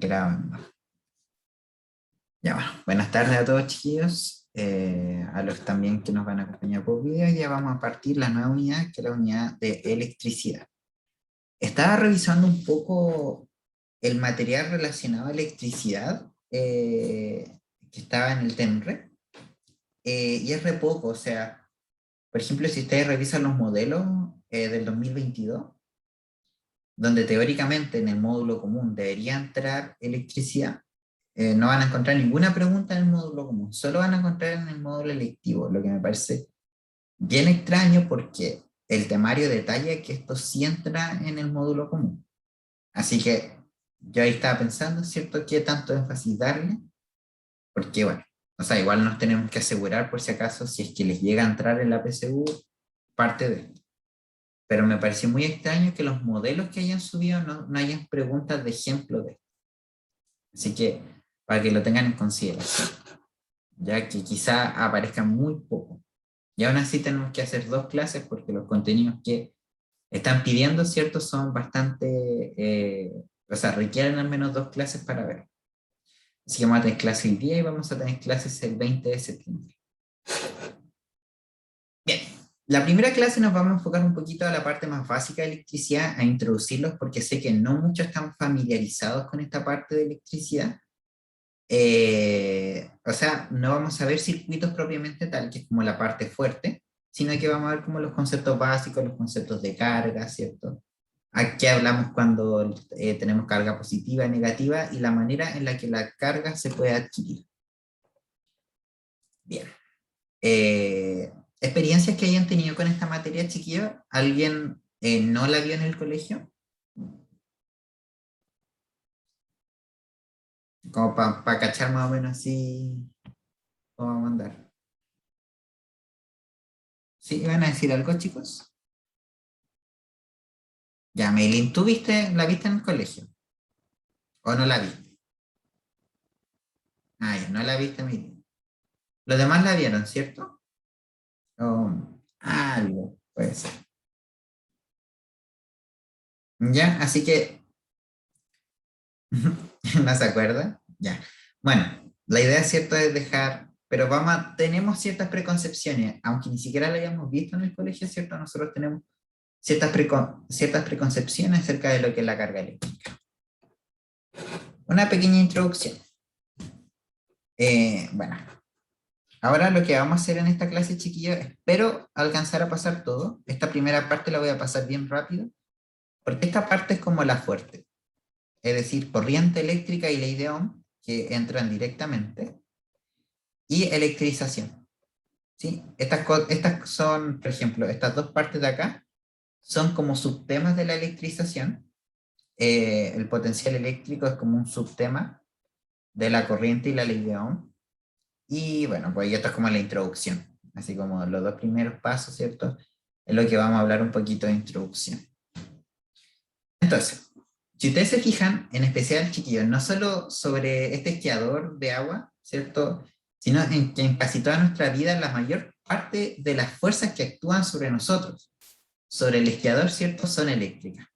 grabando. Ya bueno, buenas tardes a todos chiquillos, a los también que nos van a acompañar por video. Ya vamos a partir la nueva unidad, que es la unidad de electricidad. Estaba revisando un poco el material relacionado a electricidad que estaba en el TEMRE, y es re poco. O sea, por ejemplo, si ustedes revisan los modelos del 2022, donde teóricamente en el módulo común debería entrar electricidad, no van a encontrar ninguna pregunta en el módulo común, solo van a encontrar en el módulo electivo, lo que me parece bien extraño porque el temario detalla que esto sí entra en el módulo común. Así que yo ahí estaba pensando, ¿cierto?, qué tanto énfasis darle, porque bueno, o sea, igual nos tenemos que asegurar por si acaso, si es que les llega a entrar en la PSU, parte de esto. Pero me pareció muy extraño que los modelos que hayan subido no hayan preguntas de ejemplo de esto. Así que, para que lo tengan en consideración, ya que quizá aparezcan muy poco. Y aún así tenemos que hacer 2 clases porque los contenidos que están pidiendo, ¿cierto?, son bastante, o sea, requieren al menos 2 clases para ver. Así que vamos a tener clases el día y vamos a tener clases el 20 de septiembre. Bien, la primera clase nos vamos a enfocar un poquito a la parte más básica de electricidad, a introducirlos porque sé que no muchos están familiarizados con esta parte de electricidad. O sea, no vamos a ver circuitos propiamente tal, que es como la parte fuerte, sino que vamos a ver como los conceptos básicos, los conceptos de carga, ¿cierto? Aquí hablamos cuando tenemos carga positiva, negativa y la manera en la que la carga se puede adquirir. Bien. ¿Experiencias que hayan tenido con esta materia, chiquillos? ¿Alguien no la vio en el colegio? Como para cachar más o menos así cómo vamos a andar. ¿Sí? ¿Iban a decir algo, chicos? Ya, Meilín, ¿tú la viste en el colegio? ¿O no la viste? Ah, ya, no la viste, Meilín. Los demás la vieron, ¿cierto? Algo, puede ser. Ya, así que, ¿no se acuerda? Ya. Bueno, la idea, ¿cierto?, es dejar, pero tenemos ciertas preconcepciones, aunque ni siquiera la hayamos visto en el colegio, ¿cierto? Nosotros tenemos ciertas preconcepciones acerca de lo que es la carga eléctrica. Una pequeña introducción. Bueno, ahora lo que vamos a hacer en esta clase, chiquillos, espero alcanzar a pasar todo. Esta primera parte la voy a pasar bien rápido, porque esta parte es como la fuerte. Es decir, corriente eléctrica y ley de Ohm, que entran directamente, y electrización. ¿Sí? Estas son, por ejemplo, estas 2 partes de acá, son como subtemas de la electrización. El potencial eléctrico es como un subtema de la corriente y la ley de Ohm. Y bueno, pues esto es como la introducción, así como los 2 primeros pasos, ¿cierto? Es lo que vamos a hablar un poquito de introducción. Entonces, si ustedes se fijan, en especial, chiquillos, no solo sobre este esquiador de agua, ¿cierto?, sino en que en casi toda nuestra vida la mayor parte de las fuerzas que actúan sobre nosotros, sobre el esquiador, ¿cierto?, son eléctricas.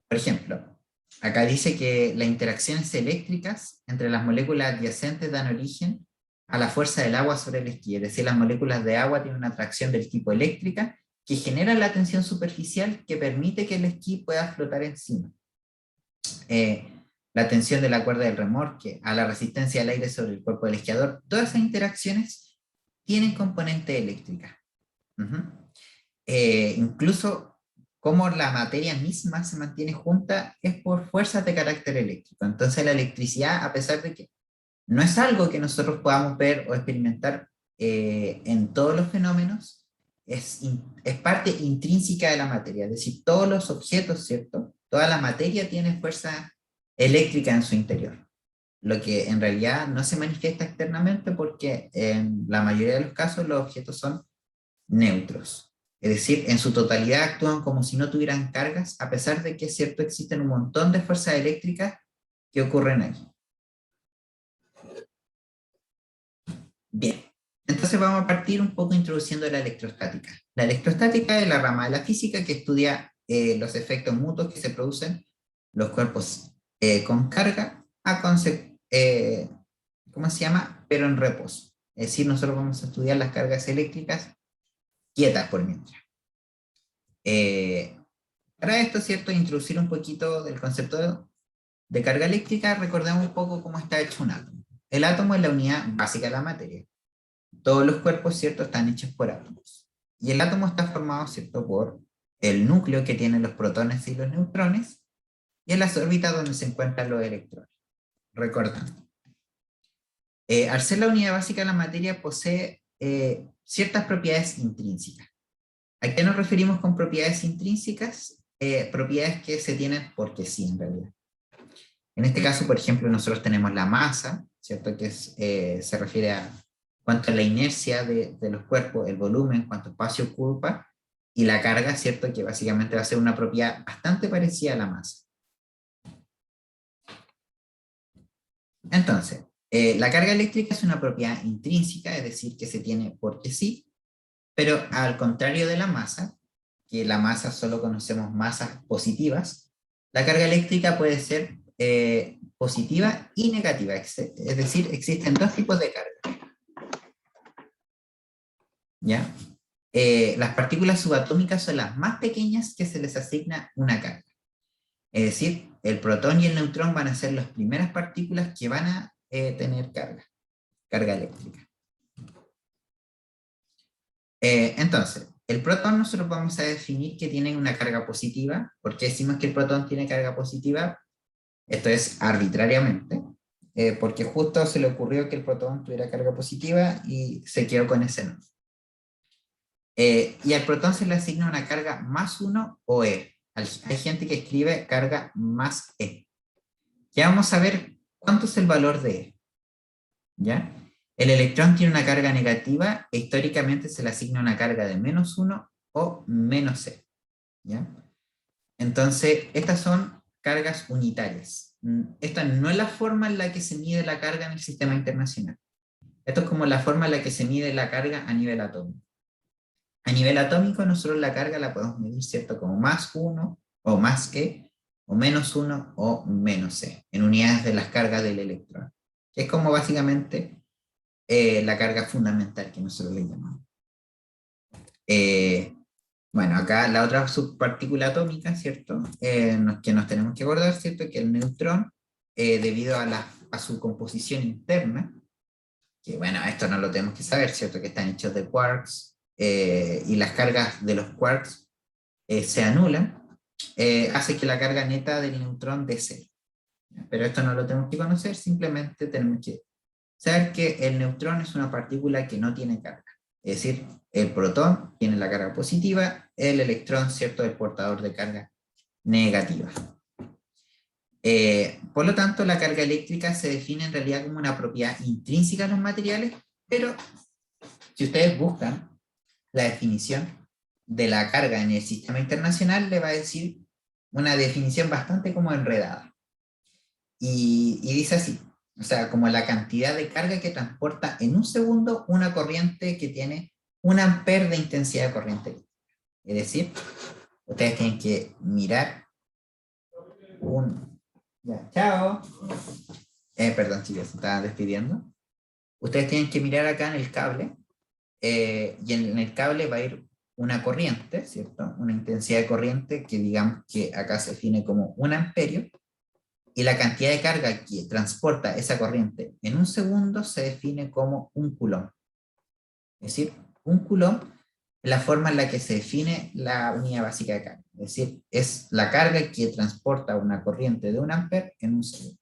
Por ejemplo, acá dice que las interacciones eléctricas entre las moléculas adyacentes dan origen a la fuerza del agua sobre el esquí. Es decir, las moléculas de agua tienen una atracción del tipo eléctrica que genera la tensión superficial que permite que el esquí pueda flotar encima. La tensión de la cuerda del remolque, a la resistencia del aire sobre el cuerpo del esquiador, todas esas interacciones tienen componente eléctrica. Incluso cómo la materia misma se mantiene junta es por fuerzas de carácter eléctrico. Entonces la electricidad, a pesar de que no es algo que nosotros podamos ver o experimentar en todos los fenómenos, es parte intrínseca de la materia. Es decir, todos los objetos, ¿cierto?, toda la materia tiene fuerza eléctrica en su interior, lo que en realidad no se manifiesta externamente porque en la mayoría de los casos los objetos son neutros. Es decir, en su totalidad actúan como si no tuvieran cargas, a pesar de que es cierto, existen un montón de fuerzas eléctricas que ocurren ahí. Bien, entonces vamos a partir un poco introduciendo la electrostática. La electrostática es la rama de la física que estudia los efectos mutuos que se producen los cuerpos con carga a ¿cómo se llama? Pero en reposo. Es decir, nosotros vamos a estudiar las cargas eléctricas quietas por mientras. Eh, para esto, ¿cierto? Introducir un poquito del concepto de carga eléctrica, recordemos un poco cómo está hecho un átomo. El átomo es la unidad básica de la materia. Todos los cuerpos, ¿cierto?, están hechos por átomos. Y el átomo está formado, ¿cierto?, por el núcleo que tiene los protones y los neutrones, y en las órbitas donde se encuentran los electrones. Recordando. Al ser la unidad básica de la materia, posee ciertas propiedades intrínsecas. ¿A qué nos referimos con propiedades intrínsecas? Propiedades que se tienen porque sí, en realidad. En este caso, por ejemplo, nosotros tenemos la masa, ¿cierto? Que se refiere a cuánto es la inercia de los cuerpos, el volumen, cuánto espacio ocupa, y la carga, ¿cierto? Que básicamente va a ser una propiedad bastante parecida a la masa. Entonces, la carga eléctrica es una propiedad intrínseca, es decir, que se tiene porque sí, pero al contrario de la masa, que la masa solo conocemos masas positivas, la carga eléctrica puede ser positiva y negativa, es decir, existen dos tipos de carga, ¿ya? Las partículas subatómicas son las más pequeñas que se les asigna una carga. Es decir, el protón y el neutrón van a ser las primeras partículas que van a tener carga eléctrica. Entonces, el protón nosotros vamos a definir que tiene una carga positiva. ¿Por qué decimos que el protón tiene carga positiva? Esto es arbitrariamente, porque justo se le ocurrió que el protón tuviera carga positiva y se quedó con ese nombre. Y al protón se le asigna una carga más 1 o E. Hay gente que escribe carga más E. Ya vamos a ver cuánto es el valor de E. ¿Ya? El electrón tiene una carga negativa e históricamente se le asigna una carga de menos 1 o menos E. ¿Ya? Entonces, estas son cargas unitarias. Esta no es la forma en la que se mide la carga en el sistema internacional. Esto es como la forma en la que se mide la carga a nivel atómico. A nivel atómico, nosotros la carga la podemos medir, ¿cierto? Como más 1 o más E, o menos 1 o menos E, en unidades de las cargas del electrón. Que es como básicamente la carga fundamental que nosotros le llamamos. Bueno, acá la otra subpartícula atómica, ¿cierto? Que nos tenemos que acordar, ¿cierto? Que el neutrón, debido a su composición interna, que bueno, esto no lo tenemos que saber, ¿cierto? Que están hechos de quarks, y las cargas de los quarks se anulan, hace que la carga neta del neutrón dé cero. Pero esto no lo tenemos que conocer, simplemente tenemos que saber que el neutrón es una partícula que no tiene carga. Es decir, el protón tiene la carga positiva, el electrón, ¿cierto?, el portador de carga negativa. Por lo tanto, la carga eléctrica se define en realidad como una propiedad intrínseca a los materiales, pero si ustedes buscan la definición de la carga en el sistema internacional, le va a decir una definición bastante como enredada. Y dice así, o sea, como la cantidad de carga que transporta en un segundo una corriente que tiene 1 A de intensidad de corriente. Es decir, ustedes tienen que mirar Ya, chao. Perdón, chicos, se estaban despidiendo. Ustedes tienen que mirar acá en el cable, y en el cable va a ir una corriente, ¿cierto? Una intensidad de corriente que digamos que acá se define como 1 A, y la cantidad de carga que transporta esa corriente en un segundo se define como 1 coulomb. Es decir, 1 coulomb es la forma en la que se define la unidad básica de carga. Es decir, es la carga que transporta una corriente de 1 A en un segundo.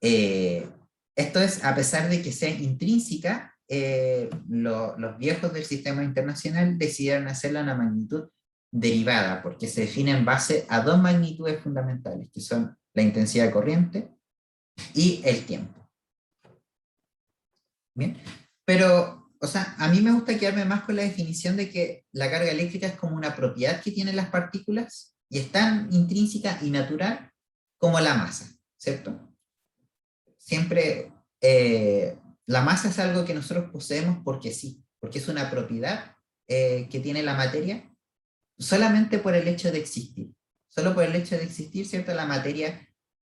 Esto es a pesar de que sea intrínseca, los viejos del sistema internacional decidieron hacerla una magnitud derivada, porque se define en base a dos magnitudes fundamentales, que son la intensidad de corriente y el tiempo. Bien, pero, o sea, a mí me gusta quedarme más con la definición de que la carga eléctrica es como una propiedad que tienen las partículas y es tan intrínseca y natural como la masa, ¿cierto? Siempre la masa es algo que nosotros poseemos porque sí, porque es una propiedad que tiene la materia solamente por el hecho de existir. Solo por el hecho de existir, ¿cierto? La materia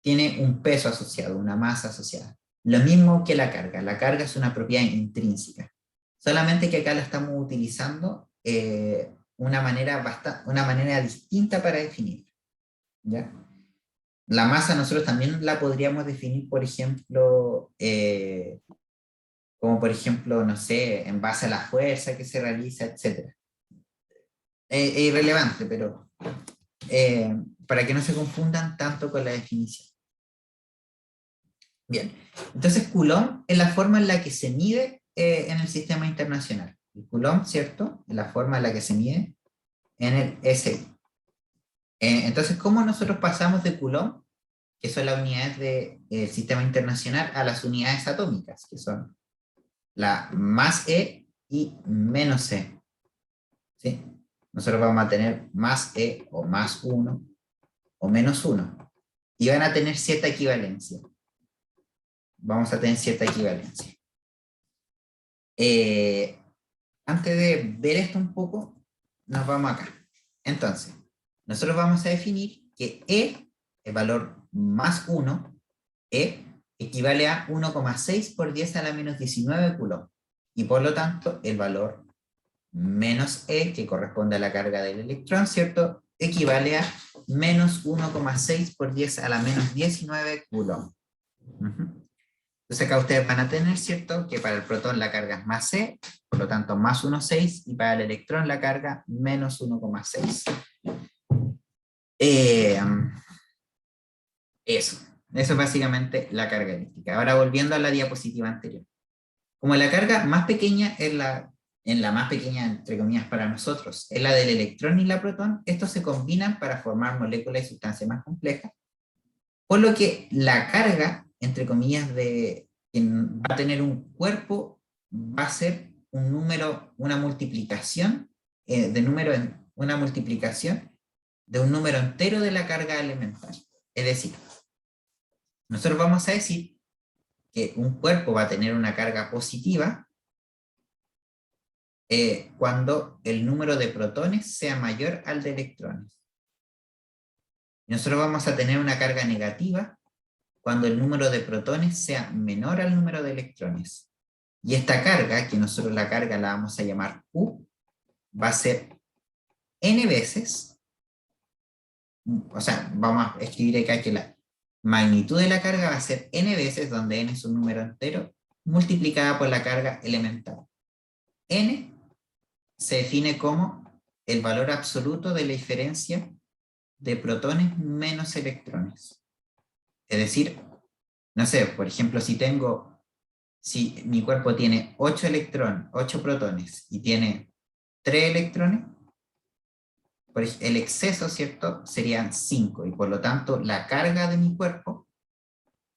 tiene un peso asociado, una masa asociada. Lo mismo que la carga. La carga es una propiedad intrínseca. Solamente que acá la estamos utilizando una manera distinta para definirla, ¿ya? La masa nosotros también la podríamos definir, por ejemplo, como por ejemplo, no sé, en base a la fuerza que se realiza, etc. Es irrelevante, pero para que no se confundan tanto con la definición. Bien, entonces Coulomb es la forma en la que se mide en el sistema internacional. El Coulomb, ¿cierto? Es la forma en la que se mide en el SI. Entonces, ¿cómo nosotros pasamos de Coulomb, que son las unidades del sistema internacional, a las unidades atómicas, que son la más E y menos E? ¿Sí? Nosotros vamos a tener más E o más 1 o menos 1. Y van a tener cierta equivalencia. Vamos a tener cierta equivalencia. Antes de ver esto un poco, nos vamos acá. Entonces, nosotros vamos a definir que E, el valor más 1, E, equivale a 1,6 por 10 a la menos 19 coulomb. Y por lo tanto, el valor menos E, que corresponde a la carga del electrón, ¿cierto? Equivale a menos 1,6 por 10 a la menos 19 coulomb. Entonces acá ustedes van a tener, ¿cierto?, que para el protón la carga es más E, por lo tanto más 1,6, y para el electrón la carga menos 1,6. Eso es básicamente la carga eléctrica. Ahora volviendo a la diapositiva anterior. Como la carga más pequeña es la más pequeña, entre comillas, para nosotros, es la del electrón y la protón, estos se combinan para formar moléculas y sustancias más complejas, por lo que la carga, entre comillas, de quien va a tener un cuerpo, va a ser un número, una multiplicación una multiplicación de un número entero de la carga elemental. Es decir, nosotros vamos a decir que un cuerpo va a tener una carga positiva cuando el número de protones sea mayor al de electrones. Nosotros vamos a tener una carga negativa cuando el número de protones sea menor al número de electrones. Y esta carga, que nosotros la carga la vamos a llamar U, va a ser n veces, o sea, vamos a escribir acá que la magnitud de la carga va a ser n veces, donde n es un número entero, multiplicada por la carga elemental. N se define como el valor absoluto de la diferencia de protones menos electrones. Es decir, no sé, por ejemplo, si mi cuerpo tiene 8 protones y tiene 3 electrones, el exceso, ¿cierto?, serían 5, y por lo tanto la carga de mi cuerpo,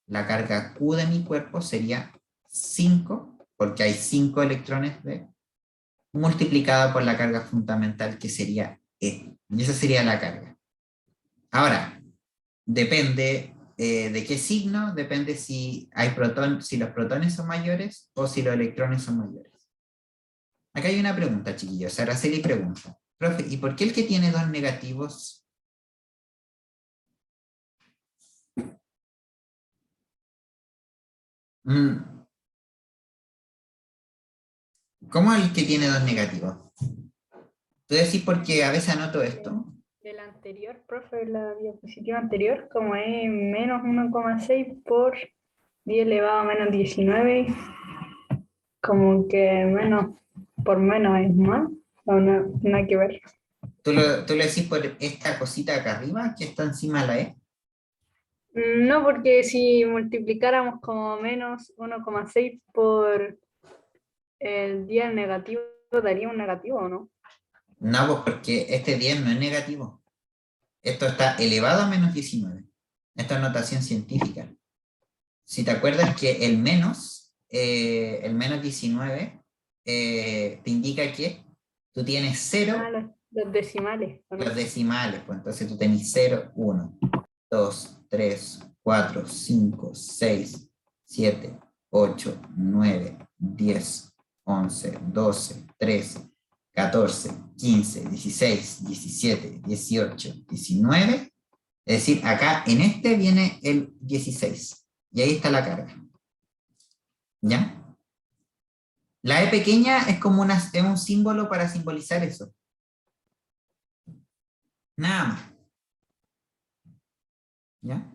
la carga Q de mi cuerpo sería 5, porque hay 5 electrones multiplicada por la carga fundamental, que sería E. Y esa sería la carga. Ahora, depende de qué signo, depende si los protones son mayores o si los electrones son mayores. Acá hay una pregunta, chiquillos. Araceli pregunta: profe, ¿y por qué el que tiene 2 negativos? ¿Cómo el que tiene 2 negativos? ¿Tú decís porque a veces anoto esto? El anterior, profe, la diapositiva anterior, como es menos 1,6 por 10 elevado a menos 19, como que menos por menos es más, o no, nada que ver. ¿Tú lo decís por esta cosita acá arriba que está encima de la E? No, porque si multiplicáramos como menos 1,6 por el 10 negativo, daría un negativo, ¿o no? No, pues porque este 10 no es negativo. Esto está elevado a menos 19. Esto es notación científica. Si te acuerdas que el menos 19, te indica que tú tienes 0. Los decimales, ¿o no? Los decimales, pues entonces tú tenés 0, 1, 2, 3, 4, 5, 6, 7, 8, 9, 10, 11, 12, 13, 14, 15, 16, 17, 18, 19 Es decir, acá en este viene el 16. Y ahí está la carga. ¿Ya? La E pequeña es como es un símbolo para simbolizar eso. Nada más. ¿Ya?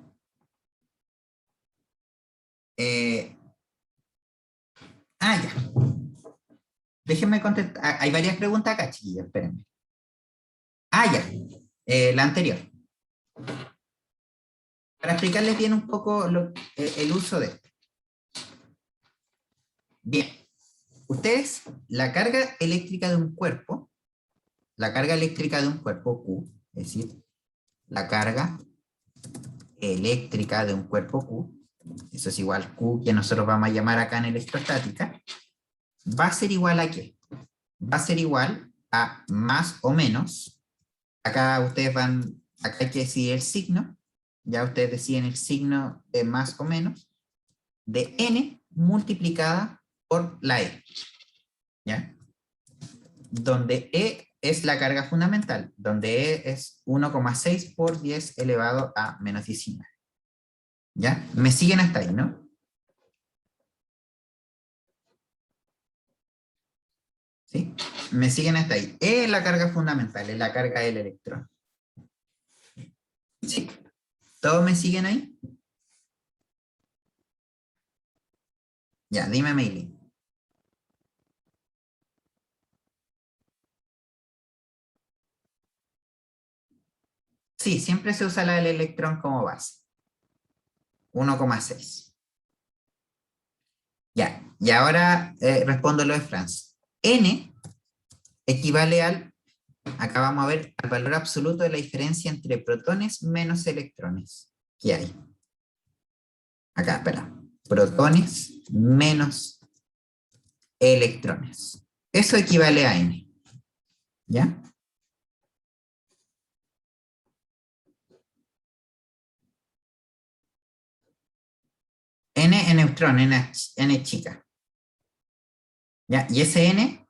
Ya. Déjenme contestar. Hay varias preguntas acá, chiquillos, espérenme. Ya. La anterior. Para explicarles bien un poco el uso de esto. Bien. Ustedes, la carga eléctrica de un cuerpo, Q, es decir, la carga eléctrica de un cuerpo Q, eso es igual Q, que nosotros vamos a llamar acá en electrostática, va a ser igual a ¿qué? Va a ser igual a más o menos, acá hay que decidir el signo, ya ustedes deciden el signo de más o menos, de N multiplicada por la E, ¿ya? Donde E es la carga fundamental, donde E es 1,6 por 10 elevado a menos 19. ¿Ya? ¿Me siguen hasta ahí, no? ¿Sí? ¿Me siguen hasta ahí? E es la carga fundamental, es la carga del electrón. ¿Sí? ¿Todos me siguen ahí? Ya, dime, Meili. Sí, siempre se usa la del electrón como base. 1,6. Ya, y ahora respondo lo de Franz. N equivale acá vamos a ver, al valor absoluto de la diferencia entre protones menos electrones. ¿Qué hay? Acá, espera. Protones menos electrones. Eso equivale a N. ¿Ya? N es neutrón, N chica. ¿Ya? Y ese N,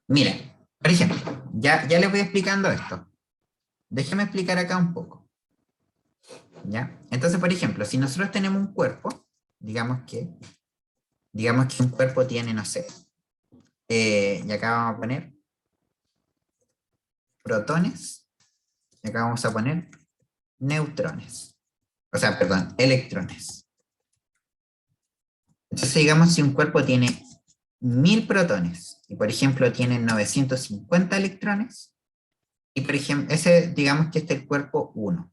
miren, por ejemplo, ya les voy explicando esto. Déjenme explicar acá un poco. ¿Ya? Entonces, por ejemplo, si nosotros tenemos un cuerpo, digamos que un cuerpo tiene, no sé, y acá vamos a poner protones, y acá vamos a poner neutrones. O sea, perdón, electrones. Entonces, digamos, si un cuerpo tiene 1000 protones y, por ejemplo, tiene 950 electrones, y, por ejemplo, digamos que este es el cuerpo 1.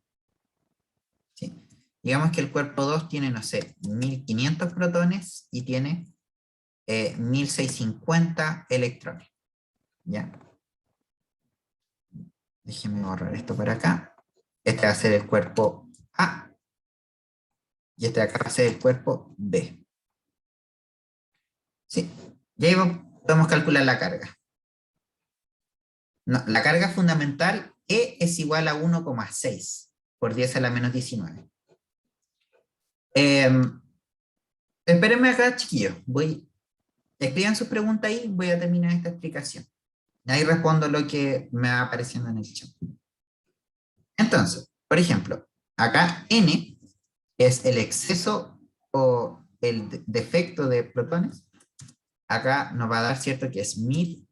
¿Sí? Digamos que el cuerpo 2 tiene, no sé, 1500 protones y tiene 1650 electrones. ¿Ya? Déjenme borrar esto por acá. Este va a ser el cuerpo A. Y este de acá va a ser el cuerpo B. ¿Sí? Y ahí podemos calcular la carga. No, la carga fundamental E es igual a 1,6 por 10 a la menos 19. Espérenme acá, chiquillos. Escriban sus preguntas ahí, voy a terminar esta explicación. Ahí respondo lo que me va apareciendo en el chat. Entonces, por ejemplo, acá N es el exceso o el defecto de protones. Acá nos va a dar, ¿cierto? Que es 1000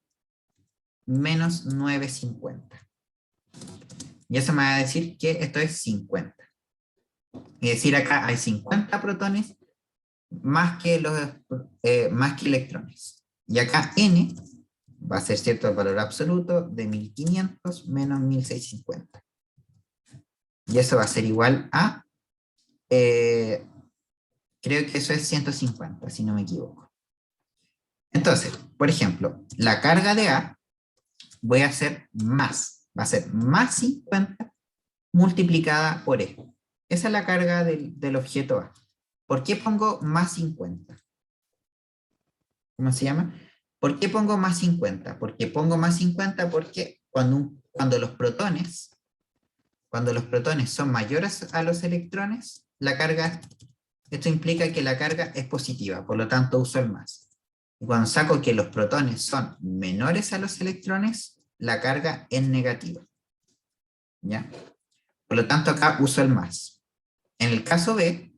menos 950. Y eso me va a decir que esto es 50. Es decir, acá hay 50 protones más que electrones. Y acá N va a ser, ¿cierto?, el valor absoluto de 1500 menos 1650. Y eso va a ser igual a, creo que eso es 150, si no me equivoco. Entonces, por ejemplo, la carga de A voy a hacer más, va a ser más 50 multiplicada por E. Esa es la carga del objeto A. ¿Por qué pongo más 50? ¿Cómo se llama? ¿Por qué pongo más 50? Porque pongo más 50 porque cuando los protones son mayores a los electrones, esto implica que la carga es positiva, por lo tanto uso el más. Y cuando saco que los protones son menores a los electrones, la carga es negativa. ¿Ya? Por lo tanto, acá uso el más. En el caso B,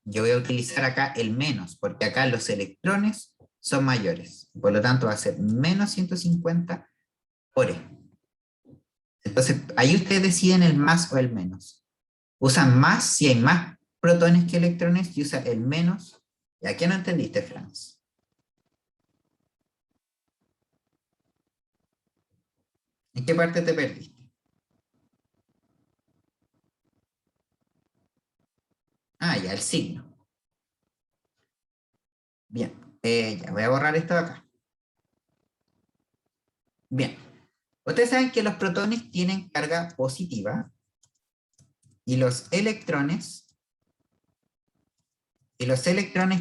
yo voy a utilizar acá el menos, porque acá los electrones son mayores. Por lo tanto, va a ser menos 150 por E. Entonces, ahí ustedes deciden el más o el menos. Usan más si hay más protones que electrones y usa el menos. ¿Y a qué no entendiste, Franz? ¿En qué parte te perdiste? Ah, ya, el signo. Bien, ya voy a borrar esto de acá. Bien, ustedes saben que los protones tienen carga positiva y los electrones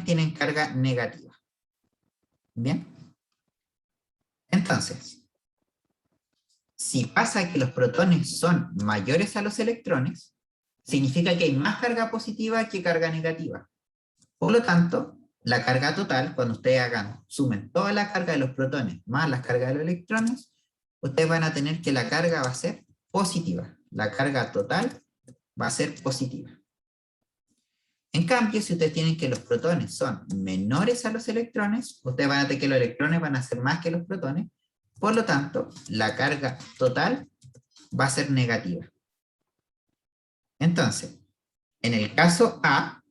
tienen carga negativa. Bien, entonces, si pasa que los protones son mayores a los electrones, significa que hay más carga positiva que carga negativa. Por lo tanto, la carga total, cuando ustedes sumen toda la carga de los protones más las cargas de los electrones, ustedes van a tener que la carga va a ser positiva. La carga total va a ser positiva. En cambio, si ustedes tienen que los protones son menores a los electrones, ustedes van a tener que los electrones van a ser más que los protones, por lo tanto, la carga total va a ser negativa. Entonces, en el caso A,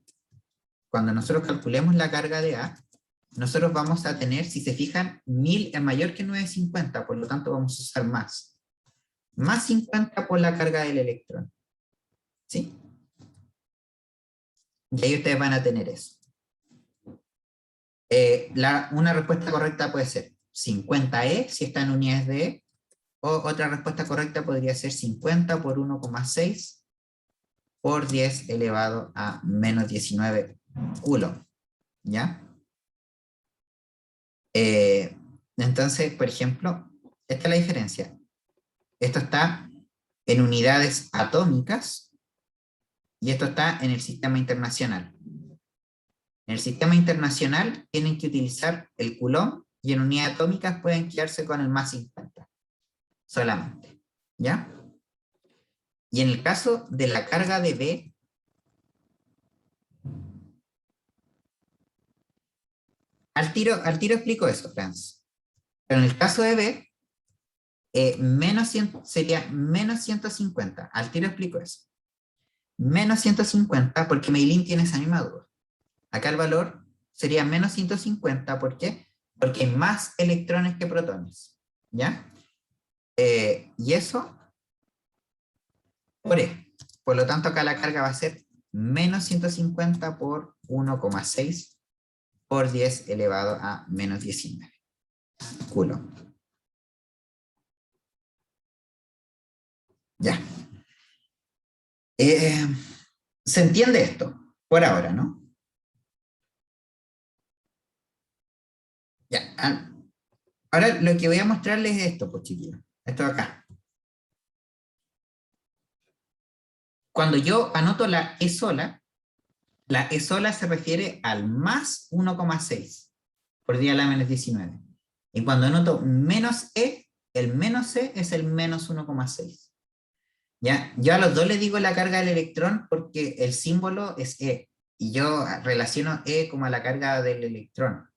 cuando nosotros calculemos la carga de A, nosotros vamos a tener, si se fijan, 1000 es mayor que 950, por lo tanto vamos a usar más. Más 50 por la carga del electrón. ¿Sí? Y ahí ustedes van a tener eso. Una respuesta correcta puede ser 50E, si está en unidades de E, o otra respuesta correcta podría ser 50 por 1,6 por 10 elevado a menos 19 coulomb. ¿Ya? Entonces, por ejemplo, esta es la diferencia. Esto está en unidades atómicas y esto está en el sistema internacional. En el sistema internacional tienen que utilizar el coulomb y en unidades atómicas pueden quedarse con el más 50 solamente. ¿Ya? Y en el caso de la carga de B, al tiro explico eso, Franz. Pero en el caso de B, sería menos 150. Al tiro explico eso. Menos 150 porque Meilin tiene esa misma duda. Acá el valor sería menos 150, ¿por qué? Porque hay más electrones que protones, ¿ya? Y eso por E. Por lo tanto, acá la carga va a ser menos 150 por 1,6 por 10 elevado a menos 19 coulomb. Ya. ¿Se entiende esto? Por ahora, ¿no? Ya. Ahora lo que voy a mostrarles es esto, pues chiquillos. Esto de acá. Cuando yo anoto la E sola se refiere al más 1,6 por 10 a la menos 19. Y cuando anoto menos E, el menos E es el menos 1,6. ¿Ya? Yo a los dos les digo la carga del electrón porque el símbolo es E. Y yo relaciono E como a la carga del electrón.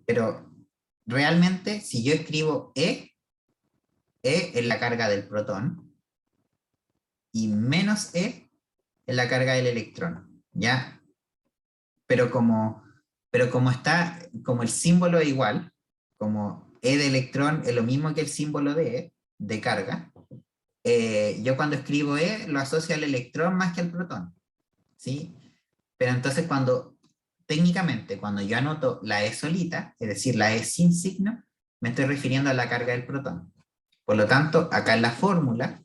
Pero realmente, si yo escribo E es la carga del protón y menos E es la carga del electrón, ¿ya? Pero como como el símbolo es igual, como E de electrón es lo mismo que el símbolo de E, de carga, yo cuando escribo E lo asocio al electrón más que al protón, ¿sí? Pero entonces técnicamente, cuando yo anoto la E solita, es decir, la E sin signo, me estoy refiriendo a la carga del protón. Por lo tanto, acá en la fórmula,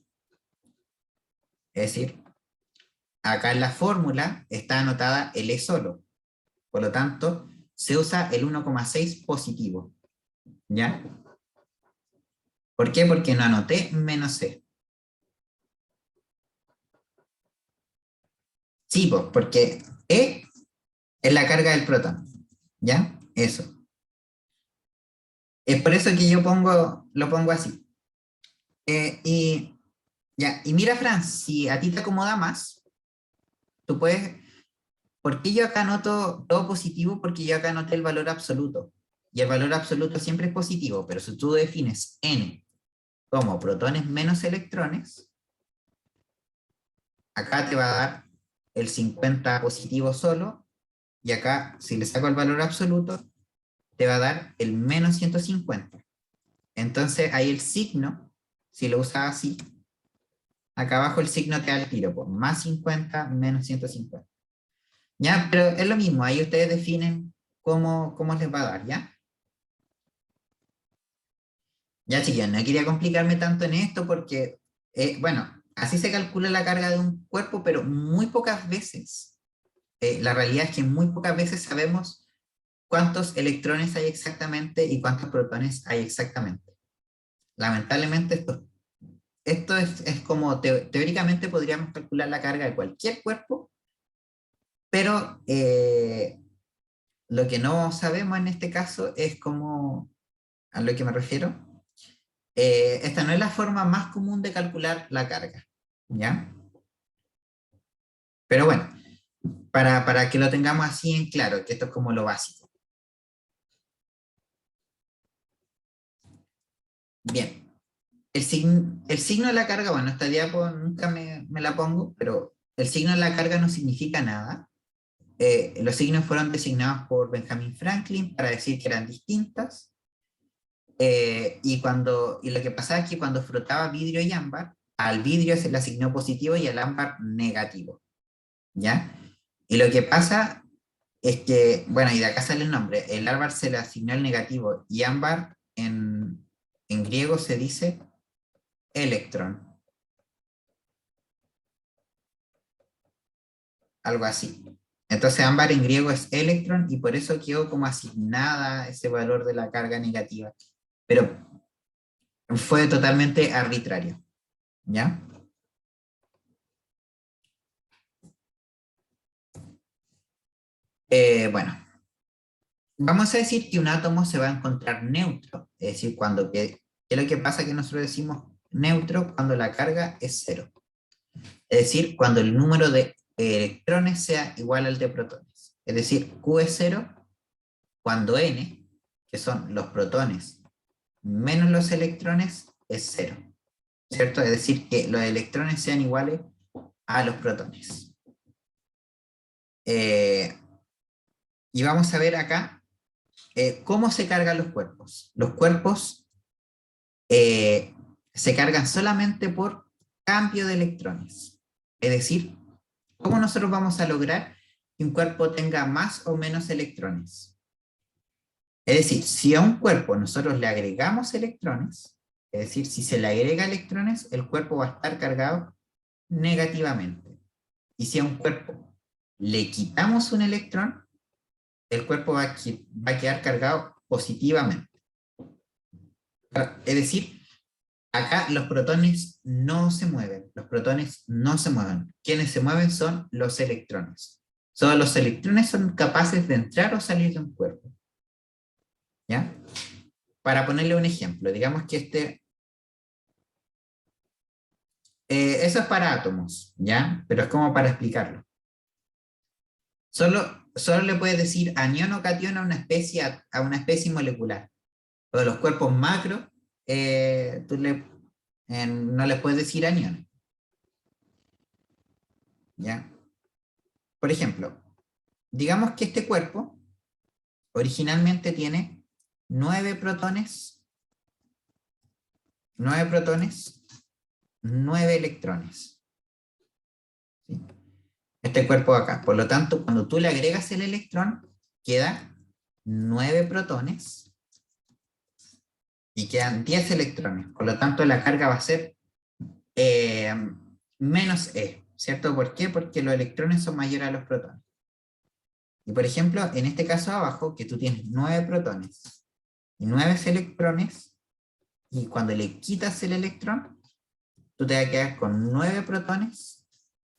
es decir, acá en la fórmula está anotada el E solo. Por lo tanto, se usa el 1,6 positivo. ¿Ya? ¿Por qué? Porque no anoté menos E. Sí, porque E es la carga del protón. ¿Ya? Eso. Es por eso que yo lo pongo así. Y mira, Fran, si a ti te acomoda más, tú puedes. ¿Por qué yo acá anoto todo positivo? Porque yo acá anoté el valor absoluto. Y el valor absoluto siempre es positivo, pero si tú defines n como protones menos electrones, acá te va a dar el 50 positivo solo, y acá, si le saco el valor absoluto, te va a dar el menos 150. Entonces, ahí el signo, si lo usas así, acá abajo el signo te da el tiro, por más 50, menos 150. ¿Ya? Pero es lo mismo, ahí ustedes definen cómo les va a dar, ¿ya? Ya, chicos, no quería complicarme tanto en esto porque, bueno, así se calcula la carga de un cuerpo, pero muy pocas veces. La realidad es que muy pocas veces sabemos cuántos electrones hay exactamente y cuántos protones hay exactamente. Lamentablemente, esto es como, teóricamente podríamos calcular la carga de cualquier cuerpo, pero lo que no sabemos en este caso es cómo, a lo que me refiero. Esta no es la forma más común de calcular la carga, ¿ya? Pero bueno, para que lo tengamos así en claro, que esto es como lo básico. Bien, el signo de la carga, bueno, esta diapo nunca me la pongo, pero el signo de la carga no significa nada. Los signos fueron designados por Benjamin Franklin para decir que eran distintas. Y lo que pasaba es que cuando frotaba vidrio y ámbar, al vidrio se le asignó positivo y al ámbar negativo, ¿ya? Y lo que pasa es que, bueno, y de acá sale el nombre, el ámbar se le asignó el negativo y ámbar en griego se dice electrón, algo así. Entonces ámbar en griego es electrón y por eso quedó como asignada ese valor de la carga negativa. Pero fue totalmente arbitrario, ¿ya? Bueno, vamos a decir que un átomo se va a encontrar neutro, es decir, ¿qué es lo que pasa que nosotros decimos neutro cuando la carga es cero? Es decir, cuando el número de electrones sea igual al de protones. Es decir, Q es cero cuando N, que son los protones menos los electrones, es cero, ¿cierto? Es decir, que los electrones sean iguales a los protones. Eh, y vamos a ver acá cómo se cargan los cuerpos. Los cuerpos eh, se cargan solamente por cambio de electrones. Es decir, ¿cómo nosotros vamos a lograr que un cuerpo tenga más o menos electrones? Es decir, si a un cuerpo nosotros le agregamos electrones, es decir, si se le agrega electrones, el cuerpo va a estar cargado negativamente. Y si a un cuerpo le quitamos un electrón, el cuerpo va a quedar cargado positivamente. Es decir, acá los protones no se mueven, los protones no se mueven. Quienes se mueven son los electrones. Solo los electrones son capaces de entrar o salir de un cuerpo. ¿Ya? Para ponerle un ejemplo, digamos que eso es para átomos, ¿ya? Pero es como para explicarlo. Solo le puedes decir anión o catión a una especie molecular. Todos los cuerpos macro, no les puedes decir aniones, ¿ya? Por ejemplo, digamos que este cuerpo originalmente tiene 9 protones, 9 protones, 9 electrones. ¿Sí? Este cuerpo acá. Por lo tanto, cuando tú le agregas el electrón, queda 9 protones y quedan 10 electrones. Por lo tanto, la carga va a ser eh, menos E, ¿cierto? ¿Por qué? Porque los electrones son mayores a los protones. Y por ejemplo, en este caso abajo, que tú tienes 9 protones y 9 electrones, y cuando le quitas el electrón, tú te vas a quedar con 9 protones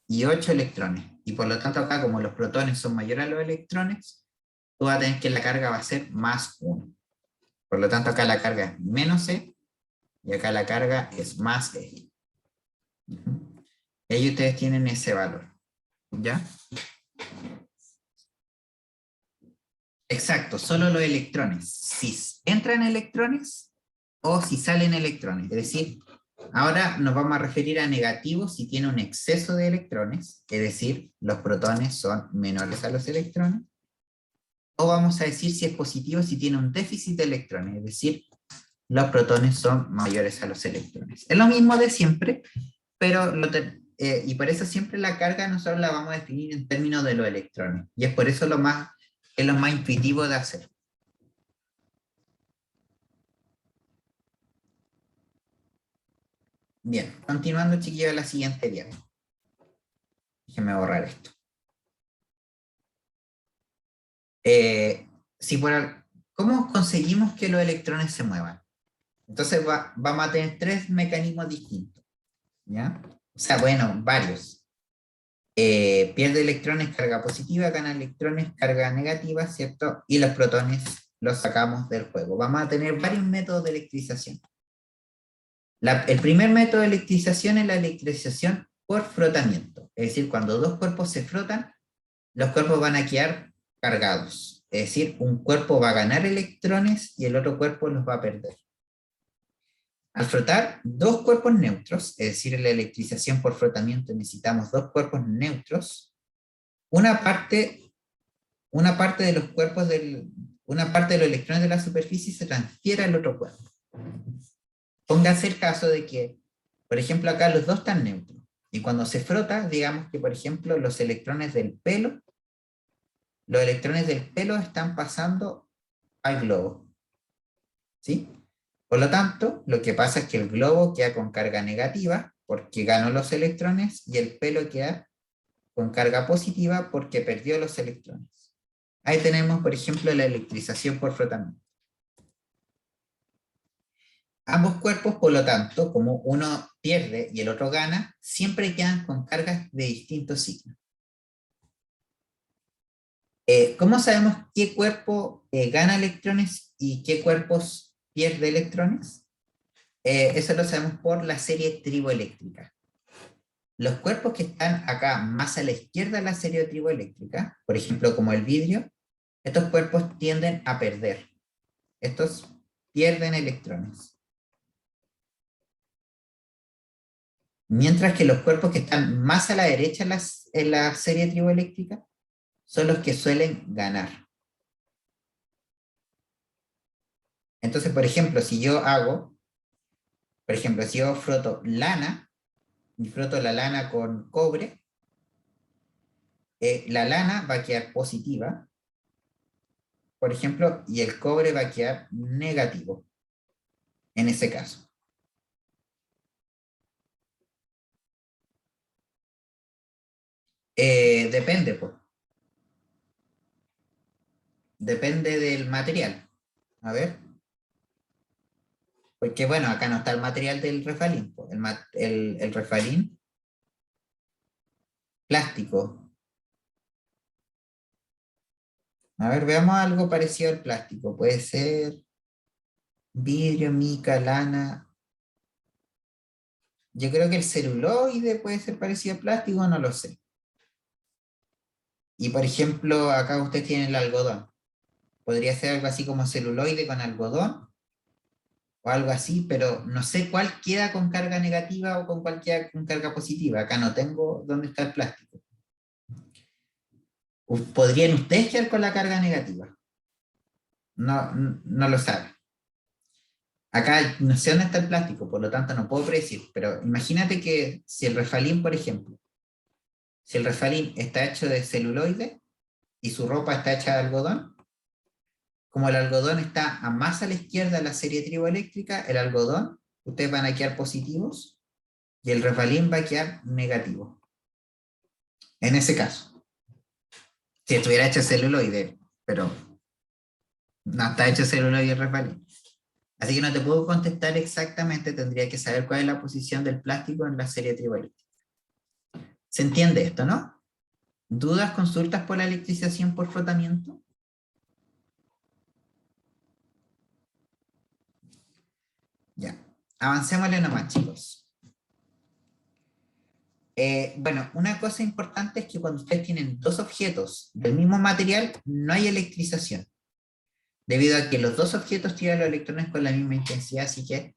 y 8 electrones. Y por lo tanto acá, como los protones son mayores a los electrones, tú vas a tener que la carga va a ser más 1. Por lo tanto acá la carga es menos E y acá la carga es más E. Y ahí ustedes tienen ese valor. ¿Ya? Exacto, solo los electrones. Si entran electrones o si salen electrones. Es decir, ahora nos vamos a referir a negativos si tiene un exceso de electrones, es decir, los protones son menores a los electrones. O vamos a decir si es positivo si tiene un déficit de electrones, es decir, los protones son mayores a los electrones. Es lo mismo de siempre, pero y por eso siempre la carga nosotros la vamos a definir en términos de los electrones. Y es por eso es lo más intuitivo de hacer. Bien, continuando chiquillos a la siguiente diapositiva. Déjenme borrar esto. ¿Cómo conseguimos que los electrones se muevan? Entonces vamos a tener tres mecanismos distintos. ¿Ya? O sea, bueno, varios. Pierde electrones, carga positiva, gana electrones, carga negativa, ¿cierto? Y los protones los sacamos del juego. Vamos a tener varios métodos de electrización. El primer método de electrización es la electrización por frotamiento. Es decir, cuando dos cuerpos se frotan, los cuerpos van a quedar cargados. Es decir, un cuerpo va a ganar electrones y el otro cuerpo los va a perder. Al frotar dos cuerpos neutros, es decir, en la electrización por frotamiento necesitamos dos cuerpos neutros, una parte de los cuerpos una parte de los electrones de la superficie se transfiere al otro cuerpo. Póngase el caso de que, por ejemplo, acá los dos están neutros, y cuando se frota, digamos que, por ejemplo, los electrones del pelo están pasando al globo. ¿Sí? Por lo tanto, lo que pasa es que el globo queda con carga negativa porque ganó los electrones y el pelo queda con carga positiva porque perdió los electrones. Ahí tenemos, por ejemplo, la electrización por frotamiento. Ambos cuerpos, por lo tanto, como uno pierde y el otro gana, siempre quedan con cargas de distintos signos. ¿Cómo sabemos qué cuerpo gana electrones y qué cuerpos pierde electrones? Eso lo sabemos por la serie triboeléctrica. Los cuerpos que están acá más a la izquierda de la serie triboeléctrica, por ejemplo como el vidrio, estos cuerpos tienden a perder. Estos pierden electrones. Mientras que los cuerpos que están más a la derecha en la serie triboeléctrica son los que suelen ganar. Entonces, por ejemplo, si yo froto lana, y froto la lana con cobre, la lana va a quedar positiva, por ejemplo, y el cobre va a quedar negativo, en ese caso. Depende, pues. Depende del material. A ver. Porque bueno, acá no está el material del refalín. Pues. El refalín, plástico. A ver, veamos algo parecido al plástico. Puede ser vidrio, mica, lana. Yo creo que el celuloide puede ser parecido al plástico, no lo sé. Y por ejemplo, acá ustedes tienen el algodón. Podría ser algo así como celuloide con algodón o algo así, pero no sé cuál queda con carga negativa o con cuál queda con carga positiva. Acá no tengo dónde está el plástico. ¿Podrían ustedes quedar con la carga negativa? No lo saben. Acá no sé dónde está el plástico, por lo tanto no puedo predecir, pero imagínate que si el refalín, por ejemplo, si el refalín está hecho de celuloide y su ropa está hecha de algodón, como el algodón está a más a la izquierda de la serie triboeléctrica, el algodón, ustedes van a quedar positivos y el refalín va a quedar negativo. En ese caso, si estuviera hecho de celuloide, pero no está hecho de celuloide el refalín. Así que no te puedo contestar exactamente, tendría que saber cuál es la posición del plástico en la serie triboeléctrica. ¿Se entiende esto, no? ¿Dudas, consultas por la electrización por frotamiento? Ya. avancémosle nomás, chicos. Bueno, una cosa importante es que cuando ustedes tienen dos objetos del mismo material, no hay electrización, debido a que los dos objetos tiran los electrones con la misma intensidad, así que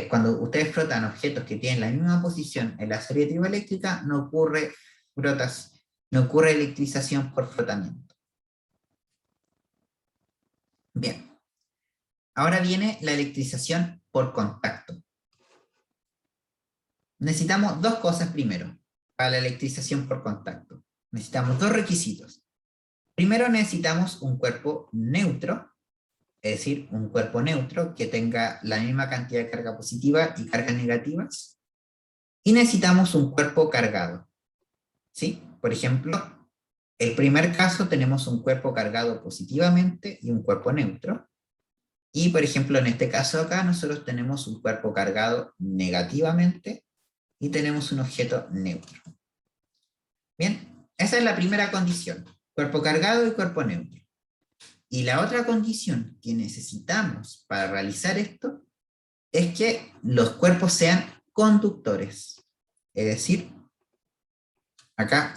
cuando ustedes frotan objetos que tienen la misma posición en la serie triboeléctrica, no ocurre electrización por frotamiento. Bien, ahora viene la electrización por contacto. Necesitamos dos cosas primero para la electrización por contacto. Necesitamos dos requisitos. Primero necesitamos un cuerpo neutro, es decir, un cuerpo neutro que tenga la misma cantidad de carga positiva y cargas negativas. Y necesitamos un cuerpo cargado. ¿Sí? Por ejemplo, el primer caso tenemos un cuerpo cargado positivamente y un cuerpo neutro. Y por ejemplo, en este caso acá nosotros tenemos un cuerpo cargado negativamente y tenemos un objeto neutro. Bien, esa es la primera condición, cuerpo cargado y cuerpo neutro. Y la otra condición que necesitamos para realizar esto es que los cuerpos sean conductores. Es decir, acá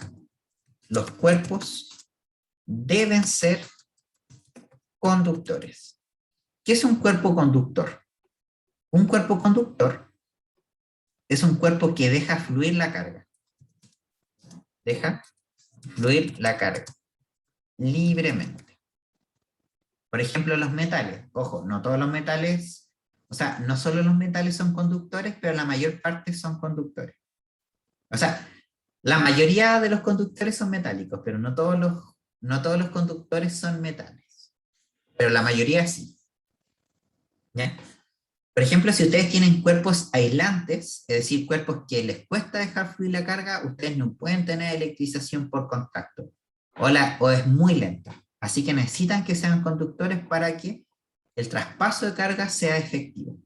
los cuerpos deben ser conductores. ¿Qué es un cuerpo conductor? Un cuerpo conductor es un cuerpo que deja fluir la carga. Deja fluir la carga libremente. Por ejemplo, los metales. Ojo, no todos los metales, o sea, no solo los metales son conductores, pero la mayor parte son conductores. O sea, la mayoría de los conductores son metálicos, pero no todos los conductores son metales. Pero la mayoría sí. ¿Ya? Por ejemplo, si ustedes tienen cuerpos aislantes, es decir, cuerpos que les cuesta dejar fluir la carga, ustedes no pueden tener electrización por contacto, o es muy lenta. Así que necesitan que sean conductores para que el traspaso de carga sea efectivo.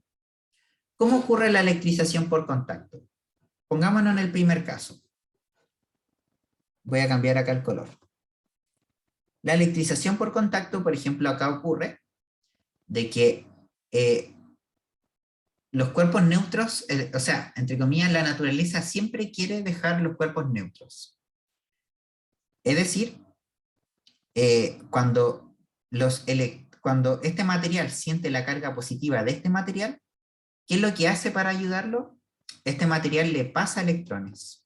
¿Cómo ocurre la electrización por contacto? Pongámonos en el primer caso. Voy a cambiar acá el color. La electrización por contacto, por ejemplo, acá ocurre de que los cuerpos neutros, o sea, entre comillas, la naturaleza siempre quiere dejar los cuerpos neutros. Es decir, cuando este material siente la carga positiva de este material, ¿qué es lo que hace para ayudarlo? Este material le pasa electrones.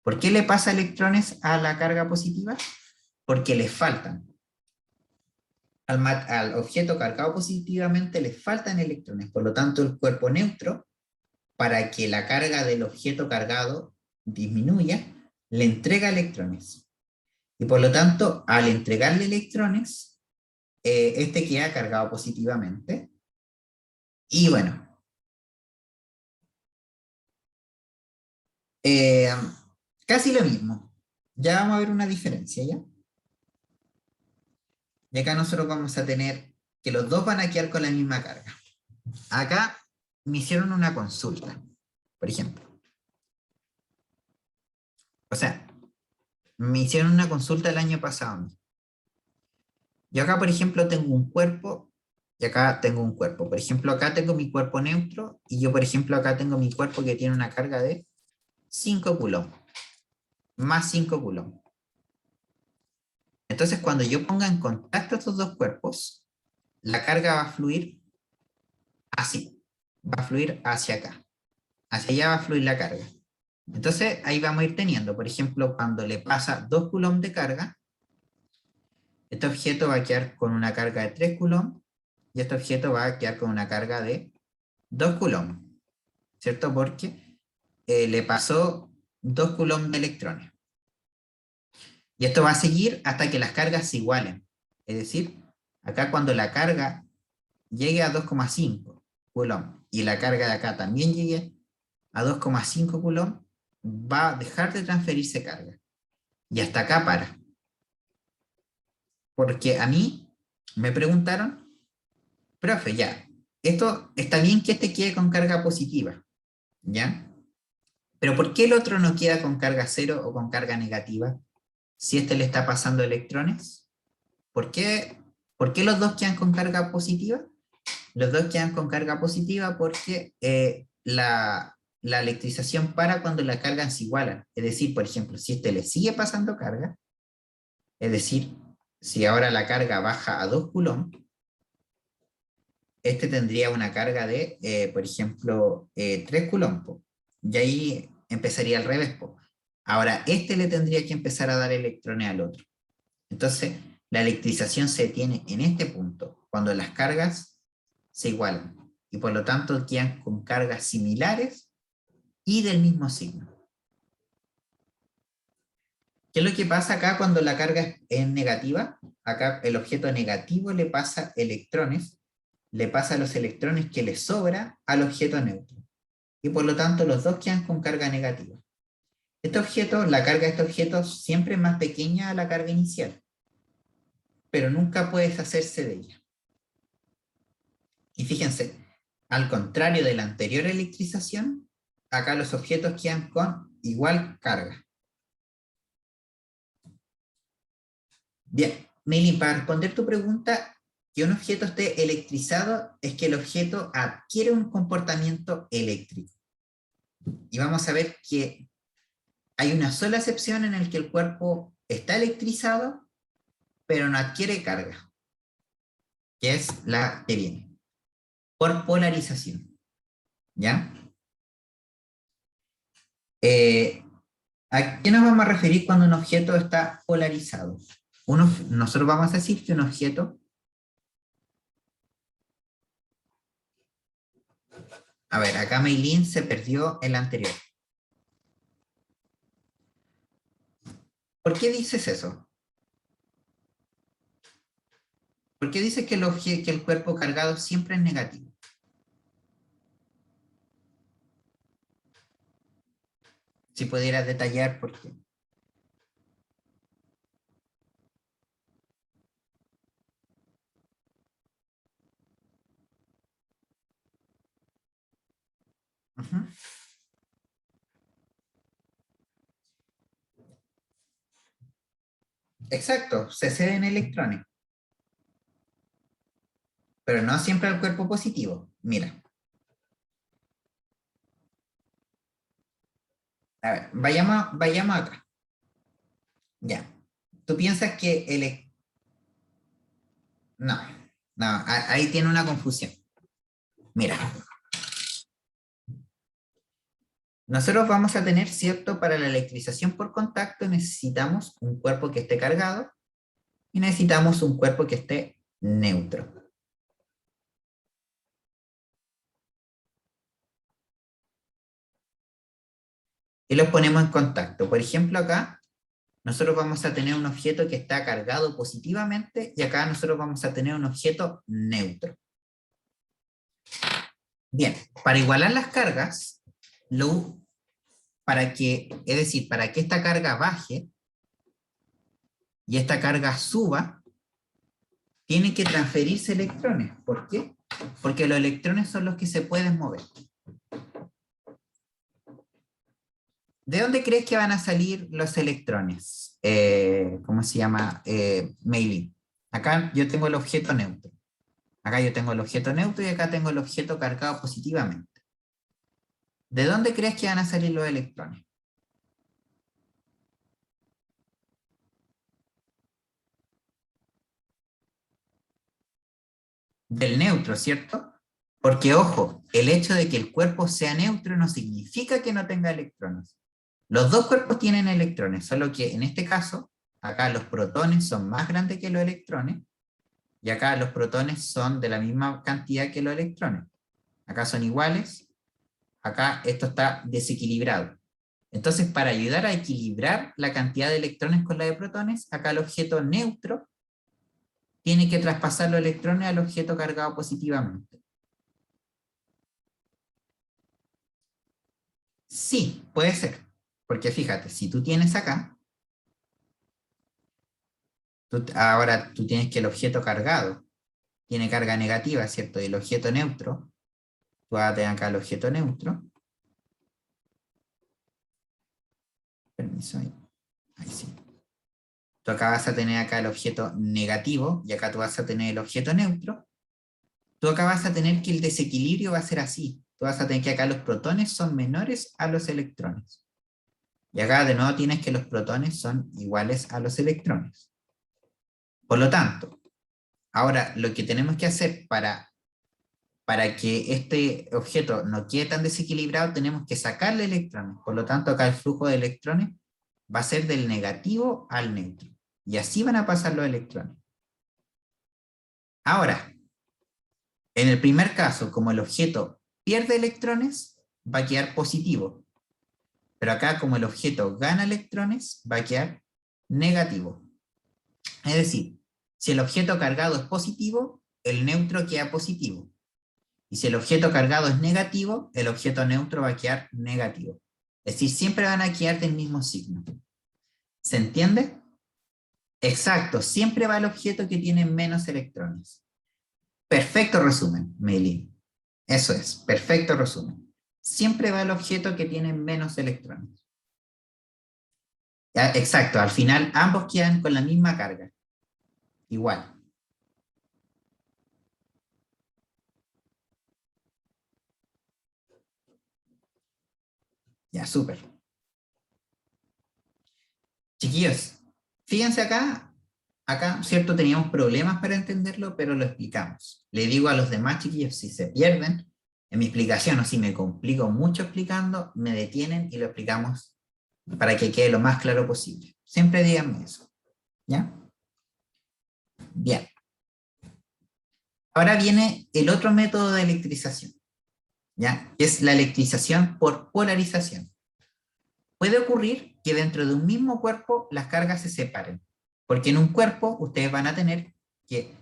¿Por qué le pasa electrones a la carga positiva? Porque les faltan. Al objeto cargado positivamente le faltan electrones. Por lo tanto, el cuerpo neutro, para que la carga del objeto cargado disminuya, le entrega electrones. Y por lo tanto, al entregarle electrones, este queda cargado positivamente. Y bueno, casi lo mismo. Ya vamos a ver una diferencia, ¿ya? Y acá nosotros vamos a tener que los dos van a quedar con la misma carga. Acá me hicieron una consulta, por ejemplo. O sea, me hicieron una consulta el año pasado. Yo acá, por ejemplo, tengo un cuerpo y acá tengo un cuerpo. Por ejemplo, acá tengo mi cuerpo neutro y yo, por ejemplo, acá tengo mi cuerpo que tiene una carga de 5 coulombs, más 5 coulombs. Entonces, cuando yo ponga en contacto estos dos cuerpos, la carga va a fluir así, va a fluir hacia acá. Hacia allá va a fluir la carga. Entonces, ahí vamos a ir teniendo, por ejemplo, cuando le pasa 2 coulombs de carga, este objeto va a quedar con una carga de 3 coulombs y este objeto va a quedar con una carga de 2 coulombs, ¿cierto? Porque le pasó 2 coulombs de electrones. Y esto va a seguir hasta que las cargas se igualen. Es decir, acá cuando la carga llegue a 2,5 coulombs y la carga de acá también llegue a 2,5 coulombs, va a dejar de transferirse carga. Y hasta acá para. Porque a mí me preguntaron, profe, ya, esto está bien que este quede con carga positiva, ¿ya? Pero ¿por qué el otro no queda con carga cero o con carga negativa? Si este le está pasando electrones. ¿Por qué los dos quedan con carga positiva? Los dos quedan con carga positiva porque la electrización para cuando la carga se igualan. Es decir, por ejemplo, si este le sigue pasando carga, es decir, si ahora la carga baja a 2 coulombs, este tendría una carga de, por ejemplo, 3 coulombs. Po. Y ahí empezaría al revés. Po. Ahora, este le tendría que empezar a dar electrones al otro. Entonces, la electrización se detiene en este punto, cuando las cargas se igualan. Y por lo tanto quedan con cargas similares y del mismo signo. ¿Qué es lo que pasa acá cuando la carga es negativa? Acá el objeto negativo le pasa electrones, le pasa los electrones que le sobra al objeto neutro. Y por lo tanto los dos quedan con carga negativa. Este objeto, la carga de este objeto siempre es más pequeña a la carga inicial, pero nunca puede deshacerse de ella. Y fíjense, al contrario de la anterior electrización, acá los objetos quedan con igual carga. Bien, Meilin, para responder tu pregunta, que un objeto esté electrizado es que el objeto adquiere un comportamiento eléctrico. Y vamos a ver que hay una sola excepción en la que el cuerpo está electrizado, pero no adquiere carga, que es la que viene, por polarización. ¿Ya? ¿A qué nos vamos a referir cuando un objeto está polarizado? Nosotros vamos a decir que un objeto... A ver, acá Meilin se perdió en la anterior. ¿Por qué dices eso? ¿Por qué dices que el cuerpo cargado siempre es negativo? Si pudieras detallar por qué. Uh-huh. Exacto, se ceden electrones. Pero no siempre al cuerpo positivo. Mira. A ver, vayamos acá. Ya. Tú piensas que No, ahí tiene una confusión. Mira. Nosotros vamos a tener, ¿cierto? Para la electrización por contacto necesitamos un cuerpo que esté cargado y necesitamos un cuerpo que esté neutro. Y los ponemos en contacto. Por ejemplo, acá nosotros vamos a tener un objeto que está cargado positivamente y acá nosotros vamos a tener un objeto neutro. Bien, para igualar las cargas, es decir, para que esta carga baje y esta carga suba, tienen que transferirse electrones. ¿Por qué? Porque los electrones son los que se pueden mover. ¿De dónde crees que van a salir los electrones? ¿Cómo se llama? Meilin. Acá yo tengo el objeto neutro. Acá yo tengo el objeto neutro y acá tengo el objeto cargado positivamente. ¿De dónde crees que van a salir los electrones? Del neutro, ¿cierto? Porque, ojo, el hecho de que el cuerpo sea neutro no significa que no tenga electrones. Los dos cuerpos tienen electrones, solo que en este caso, acá los protones son más grandes que los electrones, y acá los protones son de la misma cantidad que los electrones. Acá son iguales, acá esto está desequilibrado. Entonces, para ayudar a equilibrar la cantidad de electrones con la de protones, acá el objeto neutro tiene que traspasar los electrones al objeto cargado positivamente. Sí, puede ser. Porque fíjate, si tú tienes acá, ahora tú tienes que el objeto cargado tiene carga negativa, ¿cierto? Y el objeto neutro, tú vas a tener acá el objeto neutro. Permiso ahí. Ahí sí. Tú acá vas a tener acá el objeto negativo y acá tú vas a tener el objeto neutro. tú acá vas a tener que el desequilibrio va a ser así. Tú vas a tener que acá los protones son menores a los electrones. Y acá de nuevo tienes que los protones son iguales a los electrones. Por lo tanto, ahora lo que tenemos que hacer para que este objeto no quede tan desequilibrado, tenemos que sacarle electrones. Por lo tanto, acá el flujo de electrones va a ser del negativo al neutro. Y así van a pasar los electrones. Ahora, en el primer caso, como el objeto pierde electrones, va a quedar positivo. Pero acá, como el objeto gana electrones, va a quedar negativo. Es decir, si el objeto cargado es positivo, el neutro queda positivo. Y si el objeto cargado es negativo, el objeto neutro va a quedar negativo. Es decir, siempre van a quedar del mismo signo. ¿Se entiende? Exacto, siempre va el objeto que tiene menos electrones. Perfecto resumen, Meilin. Eso es, perfecto resumen. Siempre va el objeto que tiene menos electrones. Exacto, al final ambos quedan con la misma carga. Igual. Ya, súper. Chiquillos, fíjense acá, ¿cierto? Teníamos problemas para entenderlo, pero lo explicamos. Le digo a los demás chiquillos, si se pierden en mi explicación o si me complico mucho explicando, me detienen y lo explicamos para que quede lo más claro posible. Siempre díganme eso, ¿ya? Bien. Ahora viene el otro método de electrización, ¿ya? Que es la electrización por polarización. Puede ocurrir que dentro de un mismo cuerpo las cargas se separen, porque en un cuerpo ustedes van a tener que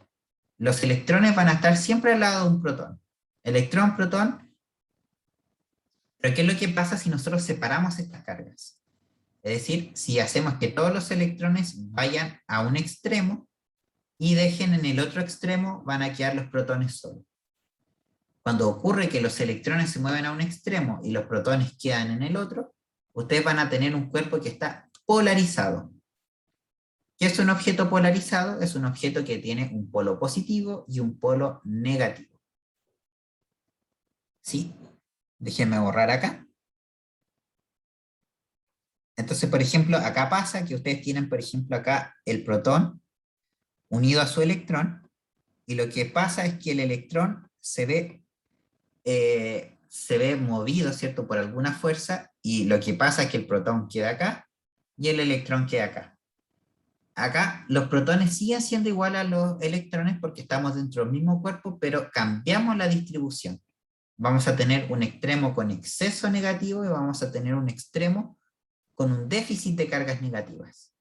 los electrones van a estar siempre al lado de un protón. Electrón, protón. Pero ¿qué es lo que pasa si nosotros separamos estas cargas? Es decir, si hacemos que todos los electrones vayan a un extremo y dejen en el otro extremo, van a quedar los protones solos. Cuando ocurre que los electrones se mueven a un extremo y los protones quedan en el otro, ustedes van a tener un cuerpo que está polarizado. ¿Qué es un objeto polarizado? Es un objeto que tiene un polo positivo y un polo negativo. ¿Sí? Déjenme borrar acá. Entonces, por ejemplo, acá pasa que ustedes tienen, por ejemplo, acá el protón unido a su electrón, y lo que pasa es que el electrón se ve movido, ¿cierto?, por alguna fuerza, y lo que pasa es que el protón queda acá y el electrón queda acá. Acá los protones siguen siendo igual a los electrones porque estamos dentro del mismo cuerpo, pero cambiamos la distribución. Vamos a tener un extremo con exceso negativo y vamos a tener un extremo con un déficit de cargas negativas.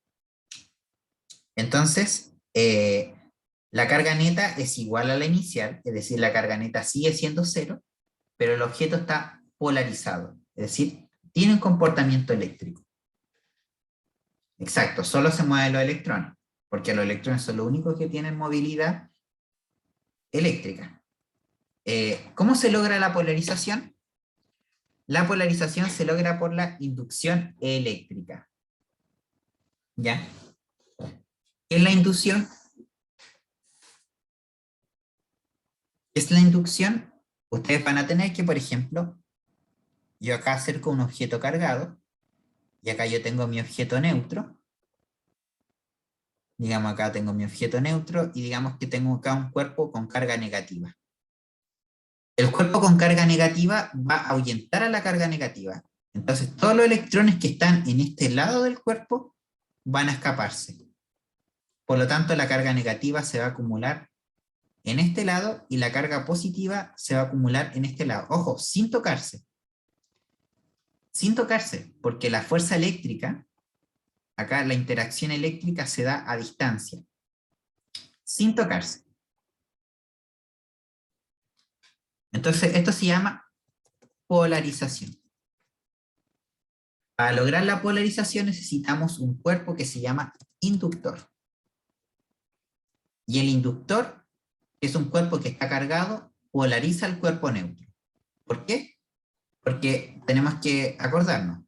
Entonces, la carga neta es igual a la inicial, es decir, la carga neta sigue siendo cero, pero el objeto está polarizado, es decir, tiene un comportamiento eléctrico. Exacto, solo se mueven los electrones, porque los electrones son los únicos que tienen movilidad eléctrica. ¿Cómo se logra la polarización? La polarización se logra por la inducción eléctrica. ¿Ya? ¿Qué es la inducción? ¿Qué es la inducción? Ustedes van a tener que, por ejemplo, yo acá acerco un objeto cargado, y acá yo tengo mi objeto neutro. Digamos, acá tengo mi objeto neutro, y digamos que tengo acá un cuerpo con carga negativa. El cuerpo con carga negativa va a ahuyentar a la carga negativa. Entonces, todos los electrones que están en este lado del cuerpo van a escaparse. Por lo tanto, la carga negativa se va a acumular en este lado y la carga positiva se va a acumular en este lado. Ojo, sin tocarse. Sin tocarse, porque la fuerza eléctrica, acá la interacción eléctrica se da a distancia. Sin tocarse. Entonces, esto se llama polarización. Para lograr la polarización necesitamos un cuerpo que se llama inductor. Y el inductor, que es un cuerpo que está cargado, polariza el cuerpo neutro. ¿Por qué? Porque tenemos que acordarnos.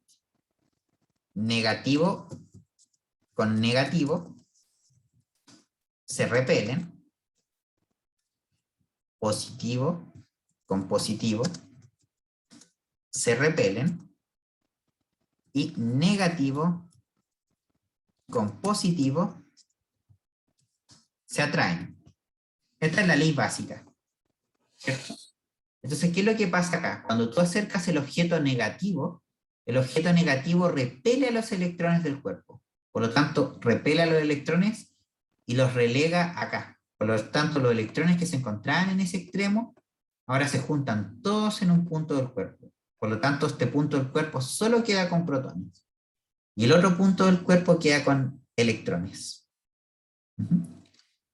Negativo con negativo se repelen. positivo con positivo se repelen y negativo con positivo se atraen. Esta es la ley básica, ¿cierto? Entonces, ¿qué es lo que pasa acá? Cuando tú acercas el objeto negativo repele a los electrones del cuerpo. Por lo tanto, repele a los electrones y los relega acá. Por lo tanto, los electrones que se encontraban en ese extremo, ahora se juntan todos en un punto del cuerpo. Por lo tanto, este punto del cuerpo solo queda con protones. Y el otro punto del cuerpo queda con electrones.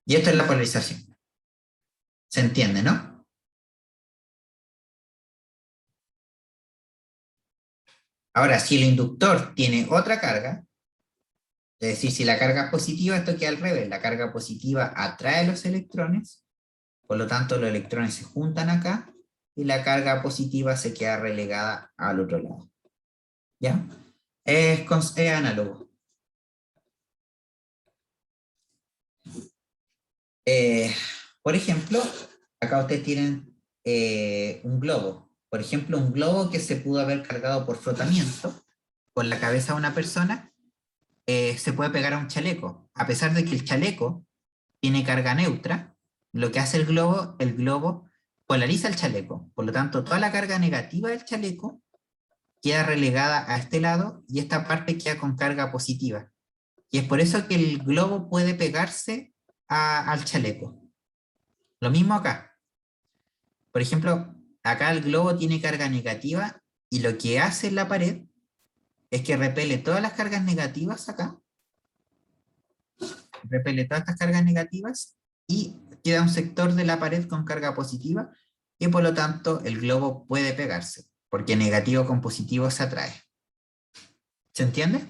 Y esto es la polarización. ¿Se entiende, no? Ahora, si el inductor tiene otra carga, es decir, si la carga es positiva, esto queda al revés. La carga positiva atrae los electrones, por lo tanto los electrones se juntan acá y la carga positiva se queda relegada al otro lado. ¿Ya? Es análogo. Por ejemplo, acá ustedes tienen un globo. Por ejemplo, un globo que se pudo haber cargado por frotamiento con la cabeza de una persona, se puede pegar a un chaleco. A pesar de que el chaleco tiene carga neutra, lo que hace el globo polariza el chaleco. Por lo tanto, toda la carga negativa del chaleco queda relegada a este lado y esta parte queda con carga positiva. Y es por eso que el globo puede pegarse al chaleco. Lo mismo acá. Por ejemplo, acá el globo tiene carga negativa y lo que hace en la pared es que repele todas las cargas negativas acá, repele todas estas cargas negativas y queda un sector de la pared con carga positiva y por lo tanto el globo puede pegarse, porque negativo con positivo se atrae. ¿Se entiende?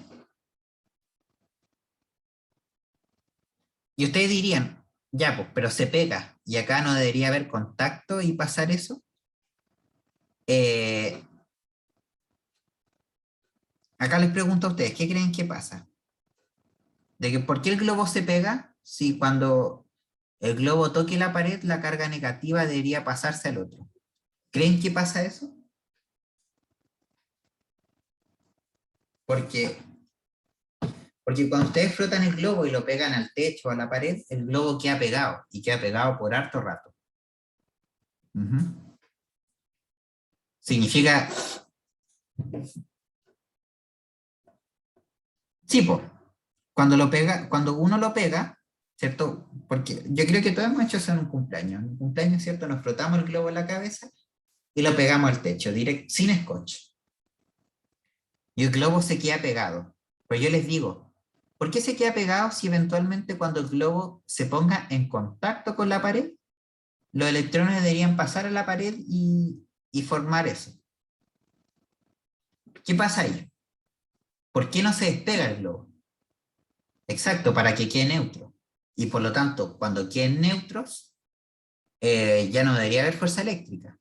Y ustedes dirían, ya, pues, pero se pega, y acá no debería haber contacto y pasar eso. Eh, Acá les pregunto a ustedes, ¿qué creen que pasa? De que ¿por qué el globo se pega? Si cuando el globo toque la pared, la carga negativa debería pasarse al otro. ¿Creen que pasa eso? Porque, porque cuando ustedes frotan el globo y lo pegan al techo o a la pared, el globo queda pegado, y queda pegado por harto rato. Significa, sí, pues, cuando uno lo pega, ¿cierto? Porque yo creo que todos hemos hecho eso en un cumpleaños. En un cumpleaños, ¿cierto? Nos frotamos el globo en la cabeza y lo pegamos al techo, sin scotch. Y el globo se queda pegado. Pero yo les digo, ¿por qué se queda pegado si eventualmente cuando el globo se ponga en contacto con la pared, los electrones deberían pasar a la pared y formar eso? ¿Qué pasa ahí? ¿Por qué no se despega el globo? Exacto, para que quede neutro. Y por lo tanto, cuando queden neutros, ya no debería haber fuerza eléctrica.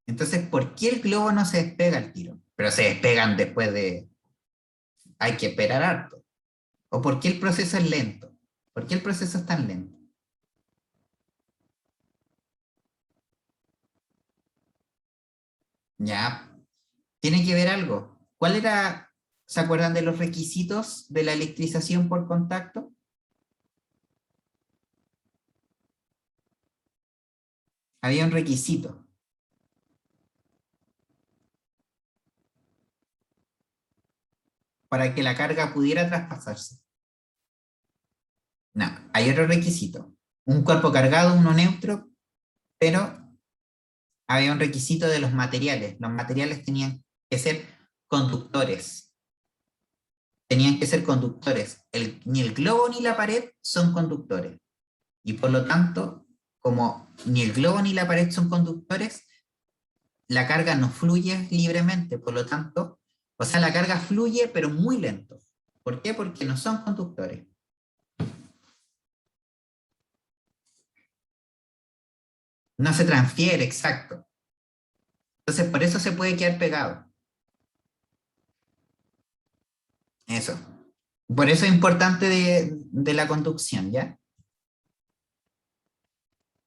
Entonces, ¿por qué el globo no se despega al tiro? Pero se despegan después de... Hay que esperar harto. ¿O por qué el proceso es lento? ¿Por qué el proceso es tan lento? Ya, tiene que ver algo. ¿Cuál era, se acuerdan de los requisitos de la electrización por contacto? Había un requisito para que la carga pudiera traspasarse. No, hay otro requisito. Un cuerpo cargado, uno neutro, pero había un requisito de los materiales. Los materiales tenían que ser conductores. Tenían que ser conductores. Ni el globo ni la pared son conductores. Y por lo tanto, como ni el globo ni la pared son conductores, la carga no fluye libremente. Por lo tanto, o sea, la carga fluye, pero muy lento. ¿Por qué? Porque no son conductores. No se transfiere, exacto. Entonces, por eso se puede quedar pegado. Eso. Por eso es importante de la conducción, ¿ya?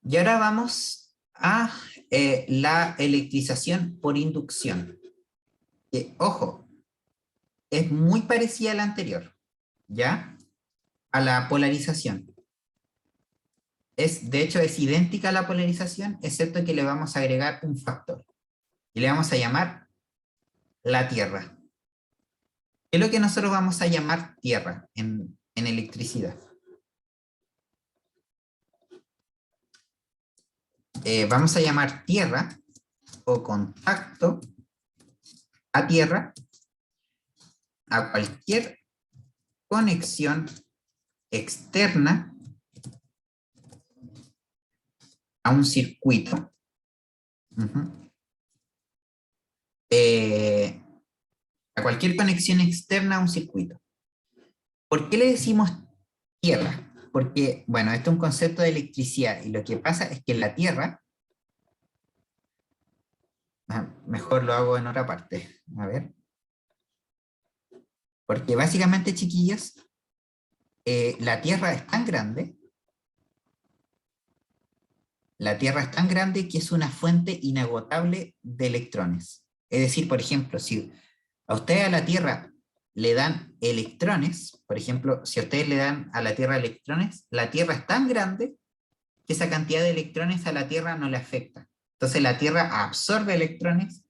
Y ahora vamos a la electrización por inducción. Ojo, es muy parecida a la anterior, ¿ya? A la polarización. De hecho, es idéntica a la polarización, excepto que le vamos a agregar un factor. Y le vamos a llamar la tierra. ¿Qué es lo que nosotros vamos a llamar tierra en electricidad? Vamos a llamar tierra o contacto a tierra a cualquier conexión externa a un circuito. A cualquier conexión externa a un circuito. ¿Por qué le decimos tierra? Porque, bueno, esto es un concepto de electricidad y lo que pasa es que la tierra, mejor lo hago en otra parte, a ver. Porque básicamente, chiquillos, la tierra es tan grande, que es una fuente inagotable de electrones. Es decir, por ejemplo, si a ustedes a la Tierra le dan electrones, por ejemplo, si a ustedes le dan a la Tierra electrones, la Tierra es tan grande que esa cantidad de electrones a la Tierra no le afecta. Entonces la Tierra absorbe electrones,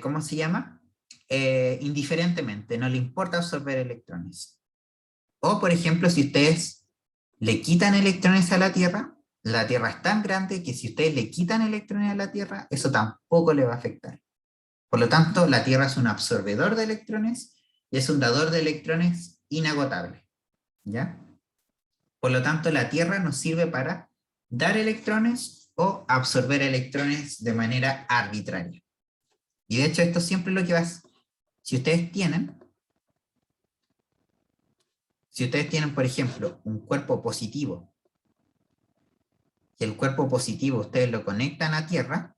¿cómo se llama? Indiferentemente, no le importa absorber electrones. O, por ejemplo, si ustedes le quitan electrones a la Tierra es tan grande que si ustedes le quitan electrones a la Tierra, eso tampoco le va a afectar. Por lo tanto, la Tierra es un absorbedor de electrones y es un dador de electrones inagotable, ¿ya? Por lo tanto, la Tierra nos sirve para dar electrones o absorber electrones de manera arbitraria. Y de hecho, esto siempre es lo que va a... Si ustedes tienen, por ejemplo, un cuerpo positivo, y el cuerpo positivo ustedes lo conectan a Tierra,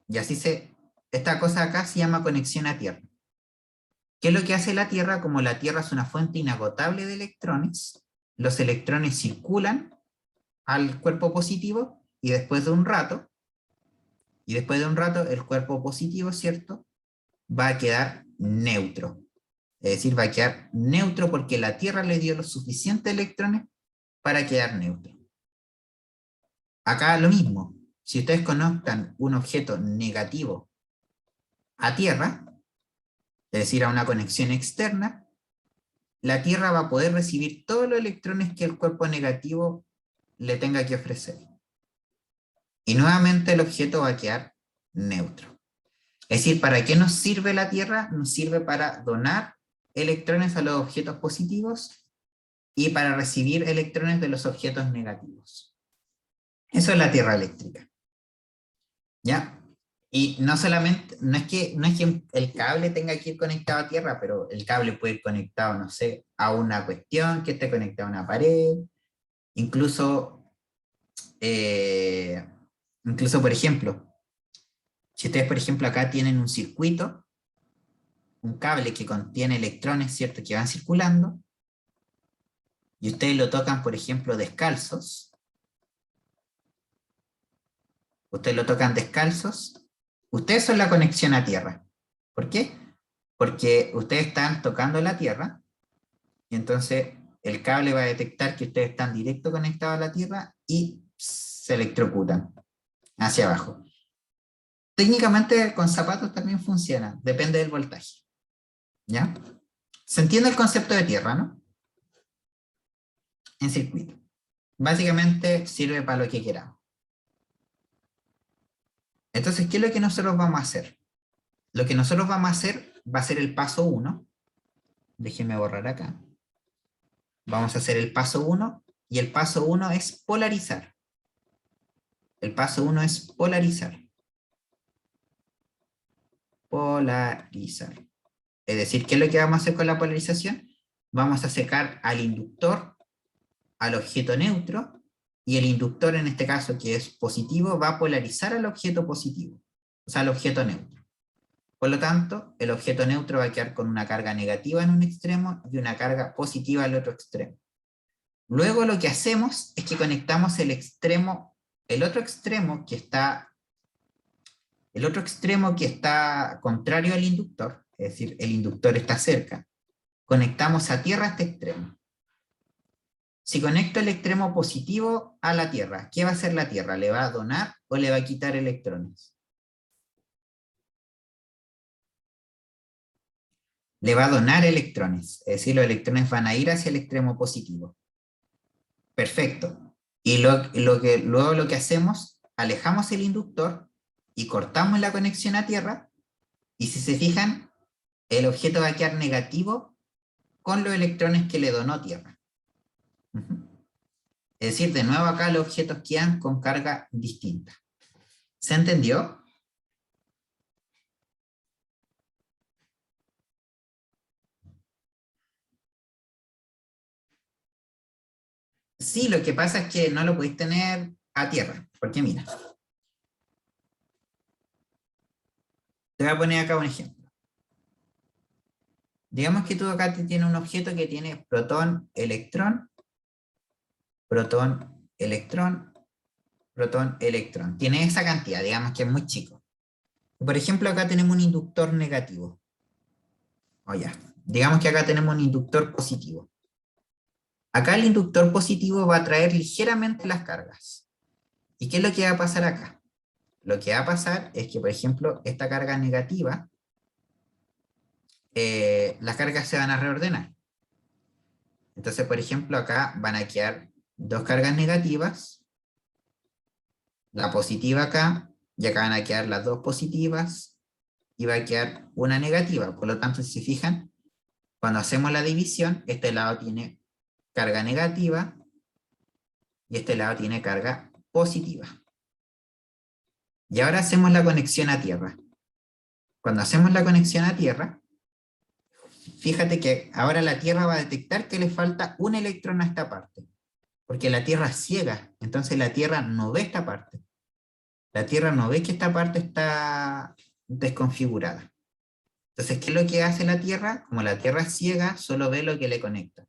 y así esta cosa acá se llama conexión a Tierra. ¿Qué es lo que hace la Tierra? Como la Tierra es una fuente inagotable de electrones, los electrones circulan al cuerpo positivo y después de un rato, el cuerpo positivo, ¿cierto? Va a quedar neutro. Es decir, va a quedar neutro porque la Tierra le dio los suficientes electrones para quedar neutro. Acá lo mismo. Si ustedes conectan un objeto negativo a Tierra, es decir, a una conexión externa, la Tierra va a poder recibir todos los electrones que el cuerpo negativo le tenga que ofrecer. Y nuevamente el objeto va a quedar neutro. Es decir, ¿para qué nos sirve la Tierra? Nos sirve para donar electrones a los objetos positivos y para recibir electrones de los objetos negativos. Eso es la Tierra eléctrica. ¿Ya? Y no solamente, no es que el cable tenga que ir conectado a Tierra, pero el cable puede ir conectado, no sé, a una cuestión que esté conectada a una pared, incluso, por ejemplo, si ustedes, por ejemplo, acá tienen un circuito, un cable que contiene electrones, ¿cierto?, que van circulando, y ustedes lo tocan, por ejemplo, descalzos, ustedes son la conexión a Tierra. ¿Por qué? Porque ustedes están tocando la Tierra, y entonces el cable va a detectar que ustedes están directo conectados a la Tierra y se electrocutan hacia abajo. Técnicamente con zapatos también funciona, depende del voltaje. ¿Ya? ¿Se entiende el concepto de tierra, no? En circuito. Básicamente sirve para lo que queramos. Entonces, ¿qué es lo que nosotros vamos a hacer? Lo que nosotros vamos a hacer va a ser el paso 1. Déjenme borrar acá. Vamos a hacer el paso 1 y el paso 1 es polarizar. El paso 1 es polarizar. Polarizar. Es decir, ¿qué es lo que vamos a hacer con la polarización? Vamos a acercar al inductor al objeto neutro, y el inductor en este caso, que es positivo, va a polarizar al objeto positivo, o sea, al objeto neutro. Por lo tanto, el objeto neutro va a quedar con una carga negativa en un extremo y una carga positiva al otro extremo. Luego lo que hacemos es que conectamos el extremo el otro extremo que está contrario al inductor, es decir, el inductor está cerca, conectamos a tierra a este extremo. Si conecto el extremo positivo a la tierra, ¿qué va a hacer la tierra? ¿Le va a donar o le va a quitar electrones? Le va a donar electrones, es decir, los electrones van a ir hacia el extremo positivo. Perfecto. Y luego lo que hacemos, alejamos el inductor y cortamos la conexión a tierra, y si se fijan, el objeto va a quedar negativo con los electrones que le donó tierra. Es decir, de nuevo acá los objetos quedan con carga distinta. ¿Se entendió? Sí, lo que pasa es que no lo podéis tener a tierra, porque mira, te voy a poner acá un ejemplo. Digamos que tú acá tienes un objeto que tiene protón, electrón, protón, electrón, protón, electrón. Tiene esa cantidad, digamos que es muy chico. Por ejemplo, acá tenemos un inductor negativo. O ya, digamos que acá tenemos un inductor positivo. Acá el inductor positivo va a traer ligeramente las cargas. ¿Y qué es lo que va a pasar acá? Lo que va a pasar es que, por ejemplo, esta carga negativa, las cargas se van a reordenar. Entonces, por ejemplo, acá van a quedar dos cargas negativas, la positiva acá, y acá van a quedar las dos positivas, y va a quedar una negativa. Por lo tanto, si se fijan, cuando hacemos la división, este lado tiene carga negativa, y este lado tiene carga positiva. Y ahora hacemos la conexión a tierra. Cuando hacemos la conexión a tierra, fíjate que ahora la tierra va a detectar que le falta un electrón a esta parte, porque la tierra es ciega, entonces la tierra no ve esta parte. La tierra no ve que esta parte está desconfigurada. Entonces, ¿qué es lo que hace la tierra? Como la tierra es ciega, solo ve lo que le conecta.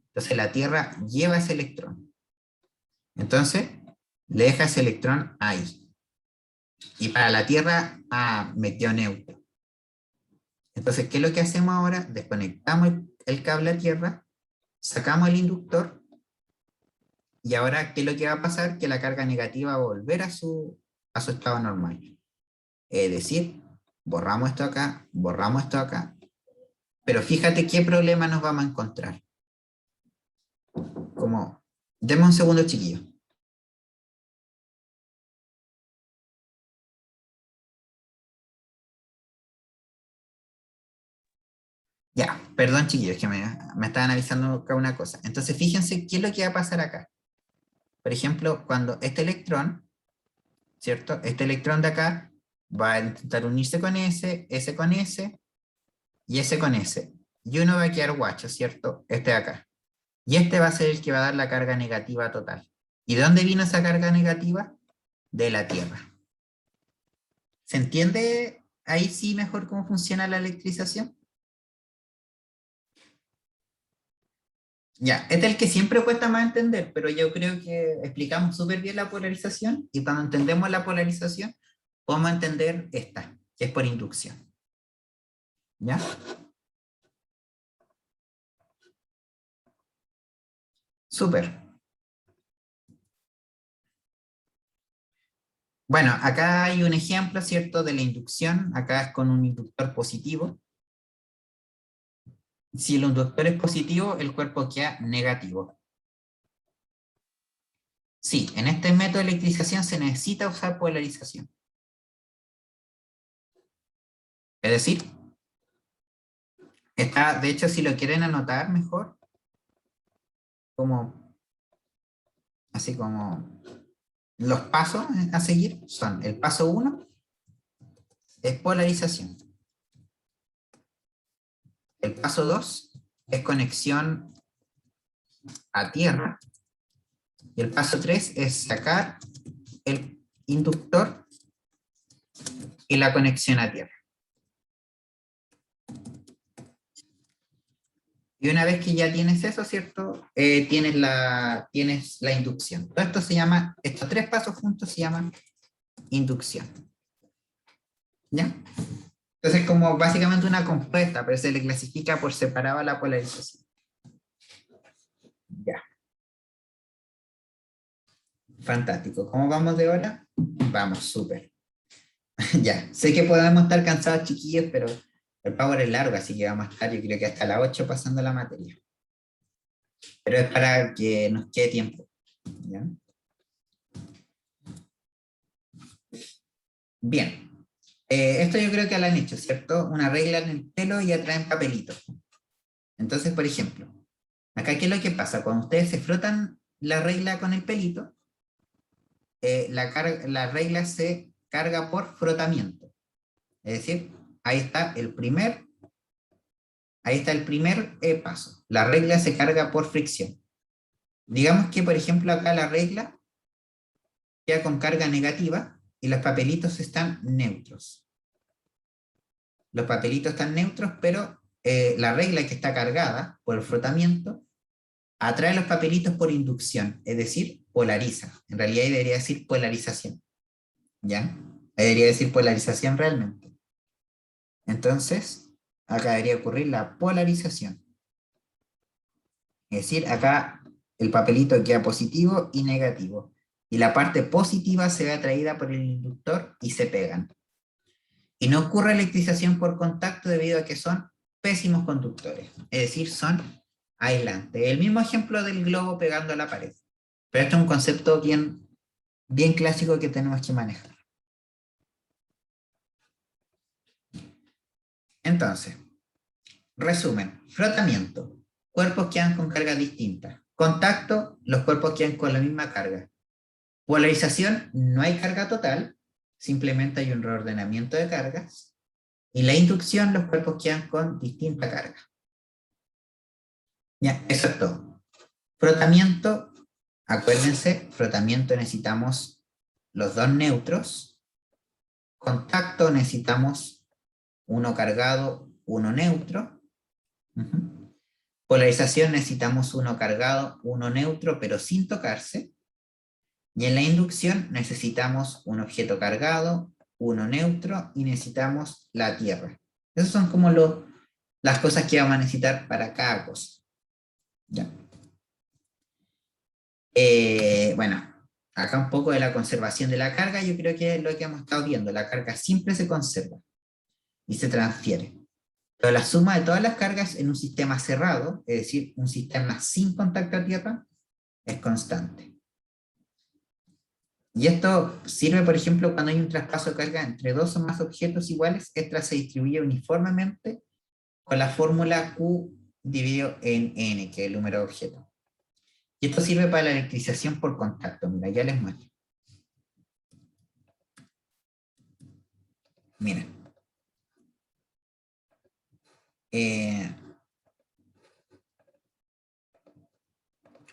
Entonces la tierra lleva ese electrón. Entonces, le deja ese electrón ahí. Y para la tierra, metió neutro. Entonces, ¿qué es lo que hacemos ahora? Desconectamos el cable a tierra, sacamos el inductor, y ahora, ¿qué es lo que va a pasar? Que la carga negativa va a volver a su estado normal. Es decir, borramos esto acá, pero fíjate qué problema nos vamos a encontrar. Como, denme un segundo, chiquillo. Ya, perdón, chiquillos, que me estaban avisando acá una cosa. Entonces, fíjense qué es lo que va a pasar acá. Por ejemplo, cuando este electrón, ¿cierto? Este electrón de acá va a intentar unirse con ese con ese, y ese con ese. Y uno va a quedar guacho, ¿cierto? Este de acá. Y este va a ser el que va a dar la carga negativa total. ¿Y de dónde vino esa carga negativa? De la Tierra. ¿Se entiende ahí sí mejor cómo funciona la electrización? Ya, este es el que siempre cuesta más entender, pero yo creo que explicamos súper bien la polarización, y cuando entendemos la polarización, podemos entender esta, que es por inducción. ¿Ya? Súper. Bueno, acá hay un ejemplo, ¿cierto?, de la inducción. Acá es con un inductor positivo. Si el inductor es positivo, el cuerpo queda negativo. Sí, en este método de electrización se necesita usar polarización. Es decir, está, de hecho, si lo quieren anotar mejor, como, así como los pasos a seguir son: el paso 1 es polarización. El paso 2 es conexión a tierra. Y el paso 3 es sacar el inductor y la conexión a tierra. Y una vez que ya tienes eso, ¿cierto? Tienes la inducción. Todo esto se llama, estos tres pasos juntos se llaman inducción. ¿Ya? Entonces, como básicamente una compuesta, pero se le clasifica por separado a la polarización. Ya. Fantástico. ¿Cómo vamos de hora? Vamos, súper. Ya. Sé que podemos estar cansados, chiquillos, pero el power es largo, así que vamos a estar, yo creo que hasta las 8 pasando la materia. Pero es para que nos quede tiempo. ¿Ya? Bien. Esto yo creo que lo han hecho, ¿cierto? Una regla en el pelo y atrás en papelito. Entonces, por ejemplo, acá, ¿qué es lo que pasa? Cuando ustedes se frotan la regla con el pelito, la regla se carga por frotamiento. Es decir, ahí está el primer paso. La regla se carga por fricción. Digamos que, por ejemplo, acá la regla queda con carga negativa y los papelitos están neutros. Los papelitos están neutros, pero la regla que está cargada por el frotamiento atrae los papelitos por inducción, es decir, polariza. En realidad ahí debería decir polarización. ¿Ya? Ahí debería decir polarización realmente. Entonces, acá debería ocurrir la polarización. Es decir, acá el papelito queda positivo y negativo. Y la parte positiva se ve atraída por el inductor y se pegan. Y no ocurre electrización por contacto debido a que son pésimos conductores. Es decir, son aislantes. El mismo ejemplo del globo pegando a la pared. Pero esto es un concepto bien clásico que tenemos que manejar. Entonces, resumen, frotamiento, cuerpos que quedan con cargas distintas. Contacto, los cuerpos quedan con la misma carga. Polarización, no hay carga total, simplemente hay un reordenamiento de cargas. Y la inducción, los cuerpos quedan con distinta carga. Ya, eso es todo. Frotamiento, acuérdense, frotamiento necesitamos los dos neutros. Contacto necesitamos uno cargado, uno neutro. Polarización necesitamos uno cargado, uno neutro, pero sin tocarse. Y en la inducción necesitamos un objeto cargado, uno neutro, y necesitamos la Tierra. Esas son como las cosas que vamos a necesitar para cada cosa. ¿Ya? Bueno, acá un poco de la conservación de la carga, yo creo que es lo que hemos estado viendo. La carga siempre se conserva y se transfiere. Pero la suma de todas las cargas en un sistema cerrado, es decir, un sistema sin contacto a tierra, es constante. Y esto sirve, por ejemplo, cuando hay un traspaso de carga entre dos o más objetos iguales, esta se distribuye uniformemente con la fórmula Q dividido en N, que es el número de objetos. Y esto sirve para la electrización por contacto. Mira, ya les muestro. Mira.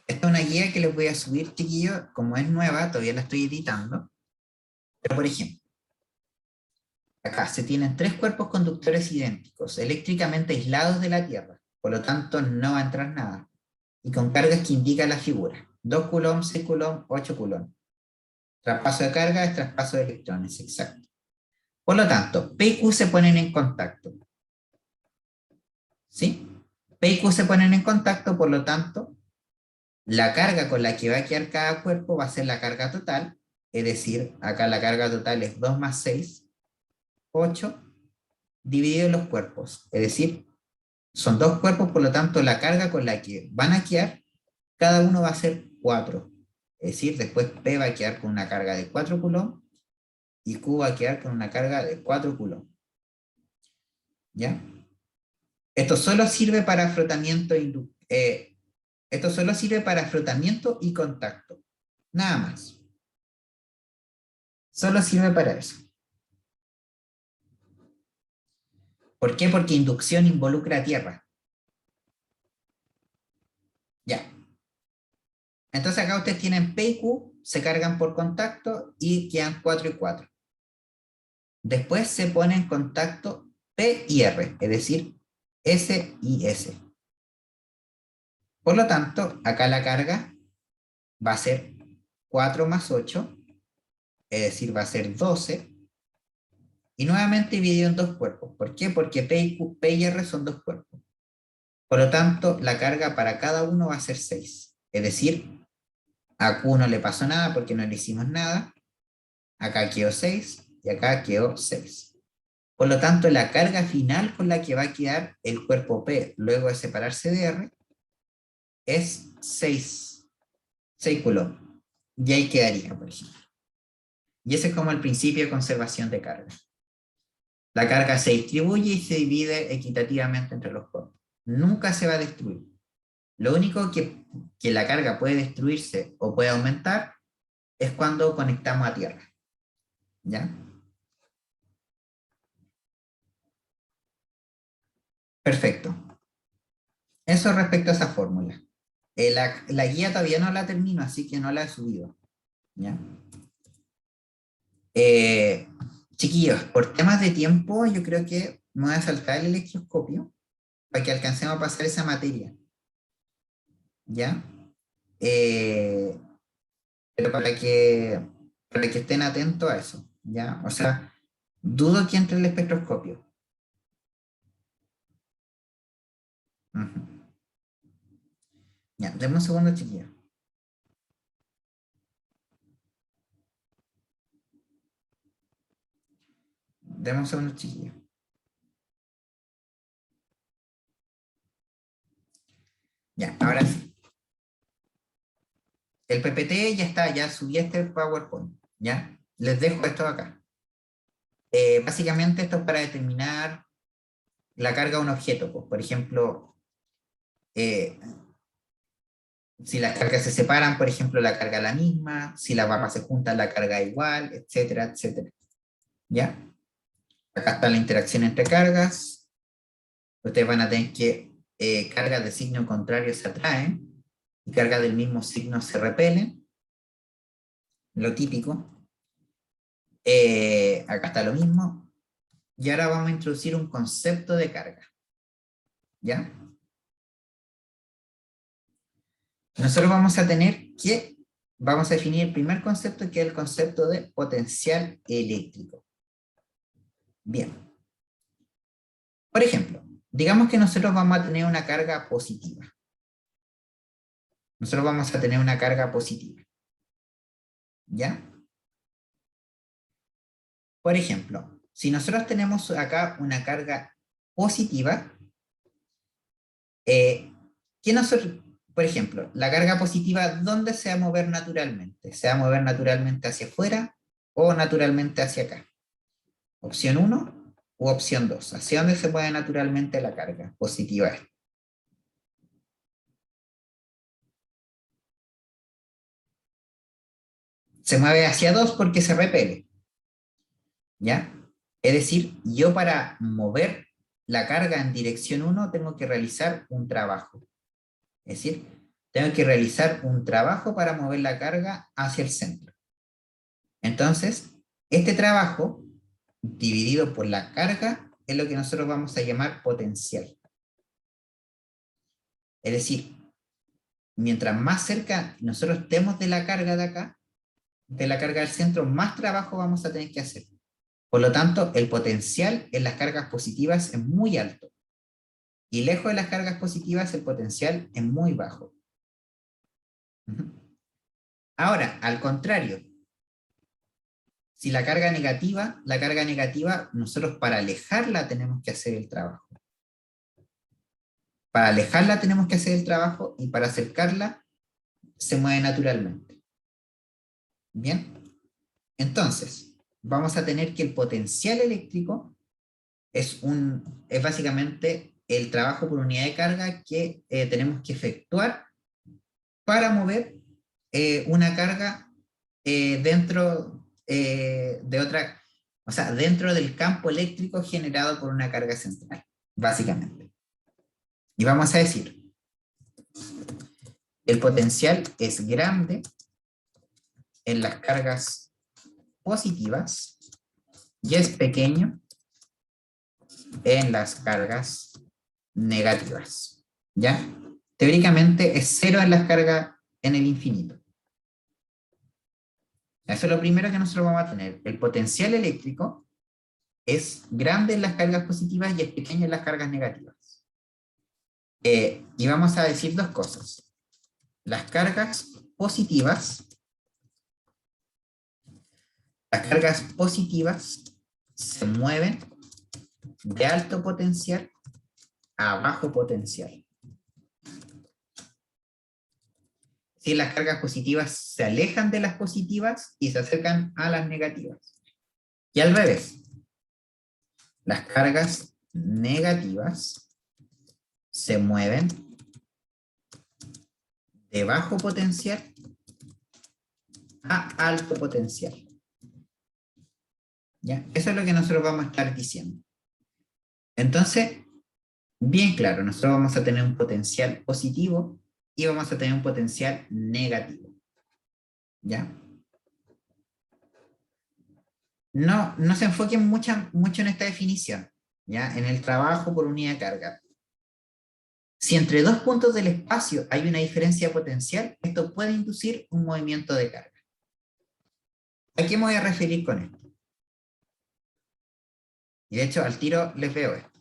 Esta es una guía que les voy a subir, chiquillos. Como es nueva, todavía la estoy editando. Pero, por ejemplo, acá se tienen tres cuerpos conductores idénticos, eléctricamente aislados de la Tierra. Por lo tanto, no va a entrar nada. Y con cargas que indica la figura. 2 coulombs, 6 coulombs, 8 coulombs. Traspaso de carga es traspaso de electrones, exacto. Por lo tanto, P y Q se ponen en contacto. ¿Sí? P y Q se ponen en contacto, por lo tanto, la carga con la que va a quedar cada cuerpo va a ser la carga total, es decir, acá la carga total es 2 más 6, 8, dividido en los cuerpos. Es decir, son dos cuerpos, por lo tanto, la carga con la que van a quedar, cada uno va a ser 4. Es decir, después P va a quedar con una carga de 4 coulombs y Q va a quedar con una carga de 4 coulombs. ¿Ya? Esto solo sirve para frotamiento y contacto. Nada más. Solo sirve para eso. ¿Por qué? Porque inducción involucra a tierra. Ya. Entonces acá ustedes tienen P y Q, se cargan por contacto y quedan 4 y 4. Después se pone en contacto P y R, es decir, S y S. Por lo tanto, acá la carga va a ser 4 más 8, es decir, va a ser 12, y nuevamente dividido en dos cuerpos. ¿Por qué? Porque P y R son dos cuerpos. Por lo tanto, la carga para cada uno va a ser 6. Es decir, a Q no le pasó nada porque no le hicimos nada. Acá quedó 6 y acá quedó 6. Por lo tanto, la carga final con la que va a quedar el cuerpo P luego de separarse de R es 6 coulombs. Y ahí quedaría, por ejemplo. Y ese es como el principio de conservación de carga. La carga se distribuye y se divide equitativamente entre los cuerpos. Nunca se va a destruir. Lo único que la carga puede destruirse o puede aumentar es cuando conectamos a tierra. ¿Ya? Perfecto. Eso respecto a esa fórmula. La guía todavía no la termino, así que no la he subido. ¿Ya? Eh, Chiquillos, por temas de tiempo, yo creo que me voy a saltar el electroscopio para que alcancemos a pasar esa materia. ¿Ya? Eh, pero para que estén atentos a eso. ¿Ya? O sea, dudo que entre el espectroscopio. Ujú. Ya, denme un segundo, chiquillos. Denme un segundo, chiquillos. Ya, ahora sí. El PPT ya está, ya subí este PowerPoint. ¿Ya? Les dejo esto acá. Básicamente esto es para determinar la carga de un objeto. Pues, por ejemplo, eh, si las cargas se separan, por ejemplo, la carga es la misma, si las barras se juntan, la carga es igual, etcétera, etcétera. ¿Ya? Acá está la interacción entre cargas. Ustedes van a tener que cargas de signo contrario se atraen y cargas del mismo signo se repelen, lo típico. Acá está lo mismo. Y ahora vamos a introducir un concepto de carga. ¿Ya? Nosotros vamos a definir el primer concepto, que es el concepto de potencial eléctrico. Bien. Por ejemplo, digamos que nosotros vamos a tener una carga positiva. Nosotros vamos a tener una carga positiva. ¿Ya? Por ejemplo, si nosotros tenemos acá una carga positiva, que nosotros, por ejemplo, la carga positiva, ¿dónde se va a mover naturalmente? ¿Se va a mover naturalmente hacia afuera o naturalmente hacia acá? Opción 1 u opción 2. ¿Hacia dónde se mueve naturalmente la carga positiva? Se mueve hacia 2 porque se repele. ¿Ya? Es decir, yo para mover la carga en dirección 1 tengo que realizar un trabajo. Es decir, tengo que realizar un trabajo para mover la carga hacia el centro. Entonces, este trabajo dividido por la carga es lo que nosotros vamos a llamar potencial. Es decir, mientras más cerca nosotros estemos de la carga de acá, de la carga del centro, más trabajo vamos a tener que hacer. Por lo tanto, el potencial en las cargas positivas es muy alto. Y lejos de las cargas positivas, el potencial es muy bajo. Ahora, al contrario, si la carga negativa, nosotros para alejarla tenemos que hacer el trabajo. Para alejarla tenemos que hacer el trabajo y para acercarla se mueve naturalmente. Bien, entonces vamos a tener que el potencial eléctrico es básicamente el trabajo por unidad de carga que tenemos que efectuar para mover una carga dentro de otra, o sea, dentro del campo eléctrico generado por una carga central, básicamente. Y vamos a decir, el potencial es grande en las cargas positivas y es pequeño en las cargas negativas. ¿Ya? teóricamente es cero en las cargas en el infinito. Eso es lo primero que nosotros vamos a tener. El potencial eléctrico es grande en las cargas positivas y es pequeño en las cargas negativas. Y vamos a decir dos cosas. Las cargas positivas se mueven de alto potencial a bajo potencial. Si las cargas positivas se alejan de las positivas y se acercan a las negativas. Y al revés, las cargas negativas se mueven de bajo potencial a alto potencial. ¿Ya? Eso es lo que nosotros vamos a estar diciendo. Entonces, bien claro, nosotros vamos a tener un potencial positivo y vamos a tener un potencial negativo. ¿Ya? No se enfoquen mucho en esta definición, ¿ya? En el trabajo por unidad de carga. Si entre dos puntos del espacio hay una diferencia potencial, esto puede inducir un movimiento de carga. ¿A qué me voy a referir con esto? Y de hecho, al tiro les veo esto.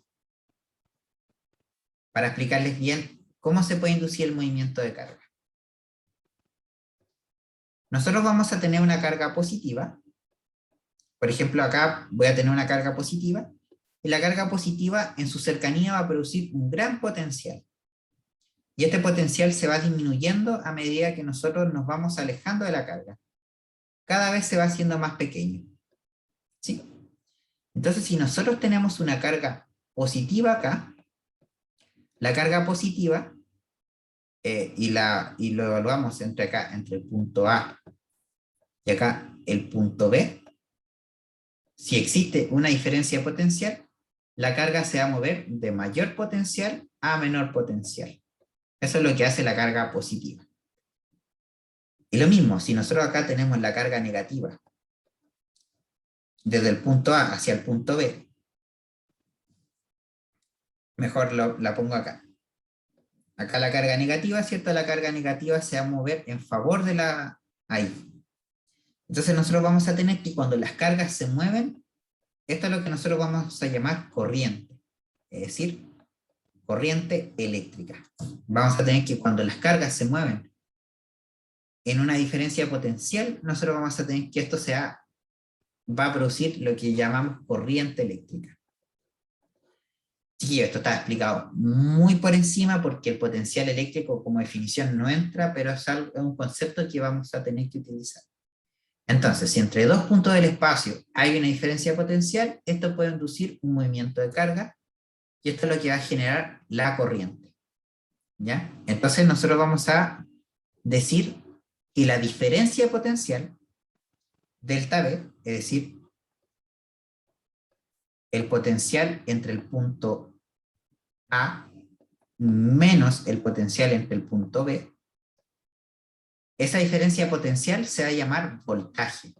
Para explicarles bien cómo se puede inducir el movimiento de carga. Nosotros vamos a tener una carga positiva. Por ejemplo, acá voy a tener una carga positiva. Y la carga positiva en su cercanía va a producir un gran potencial. Y este potencial se va disminuyendo a medida que nosotros nos vamos alejando de la carga. Cada vez se va haciendo más pequeño. ¿Sí? Entonces, si nosotros tenemos una carga positiva acá, la carga positiva, y lo evaluamos entre acá, entre el punto A y acá el punto B, si existe una diferencia potencial, la carga se va a mover de mayor potencial a menor potencial. Eso es lo que hace la carga positiva. Y lo mismo, si nosotros acá tenemos la carga negativa, desde el punto A hacia el punto B, mejor la pongo acá. Acá la carga negativa, ¿cierto? La carga negativa se va a mover en favor de la ahí. Entonces nosotros vamos a tener que cuando las cargas se mueven, esto es lo que nosotros vamos a llamar corriente. Es decir, corriente eléctrica. Vamos a tener que cuando las cargas se mueven en una diferencia potencial, nosotros vamos a tener que esto va a producir lo que llamamos corriente eléctrica. Sí, esto está explicado muy por encima porque el potencial eléctrico como definición no entra, pero es un concepto que vamos a tener que utilizar. Entonces, si entre dos puntos del espacio hay una diferencia potencial, esto puede inducir un movimiento de carga y esto es lo que va a generar la corriente. ¿Ya? Entonces nosotros vamos a decir que la diferencia potencial delta B, es decir, el potencial entre el punto A menos el potencial entre el punto B, esa diferencia potencial se va a llamar voltaje.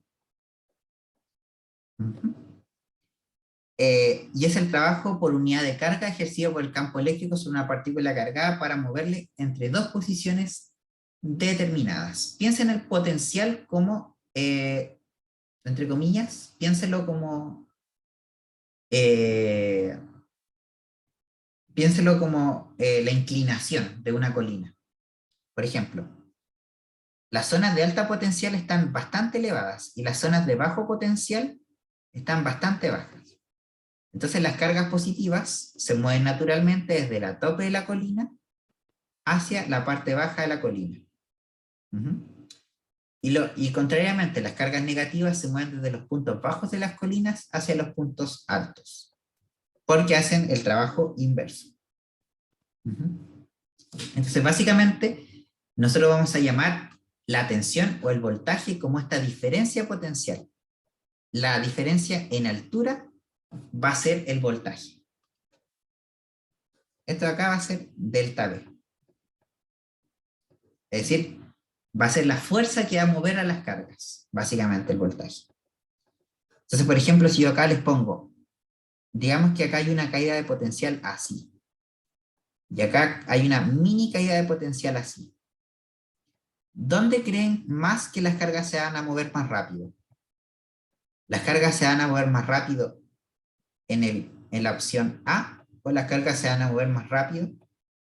Y es el trabajo por unidad de carga ejercido por el campo eléctrico sobre una partícula cargada para moverle entre dos posiciones determinadas. Piensen el potencial como, entre comillas, piénselo como la inclinación de una colina. Por ejemplo, las zonas de alta potencial están bastante elevadas y las zonas de bajo potencial están bastante bajas. Entonces las cargas positivas se mueven naturalmente desde la tope de la colina hacia la parte baja de la colina. Y contrariamente, las cargas negativas se mueven desde los puntos bajos de las colinas hacia los puntos altos, porque hacen el trabajo inverso. Entonces básicamente nosotros vamos a llamar la tensión o el voltaje como esta diferencia potencial. La diferencia en altura va a ser el voltaje. Esto de acá va a ser delta B. Es decir, va a ser la fuerza que va a mover a las cargas, básicamente el voltaje. Entonces, por ejemplo, si yo acá les pongo, digamos que acá hay una caída de potencial así. Y acá hay una mini caída de potencial así. ¿Dónde creen más que las cargas se van a mover más rápido? ¿Las cargas se van a mover más rápido en la opción A o las cargas se van a mover más rápido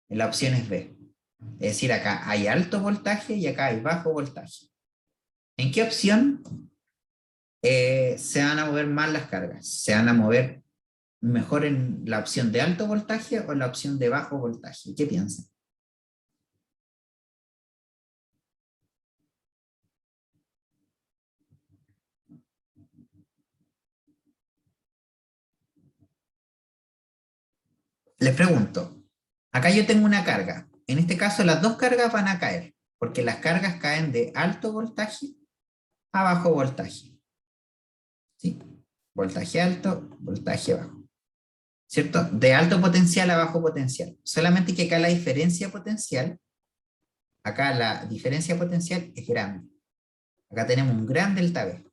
en la opción B? Es decir, acá hay alto voltaje y acá hay bajo voltaje. ¿En qué opción se van a mover más las cargas? ¿Se van a mover mejor en la opción de alto voltaje o en la opción de bajo voltaje? ¿Qué piensan? Les pregunto, acá yo tengo una carga. En este caso las dos cargas van a caer, porque las cargas caen de alto voltaje a bajo voltaje. ¿Sí? Voltaje alto, voltaje bajo. ¿Cierto? De alto potencial a bajo potencial. Solamente que acá la diferencia potencial es grande. Acá tenemos un gran delta V.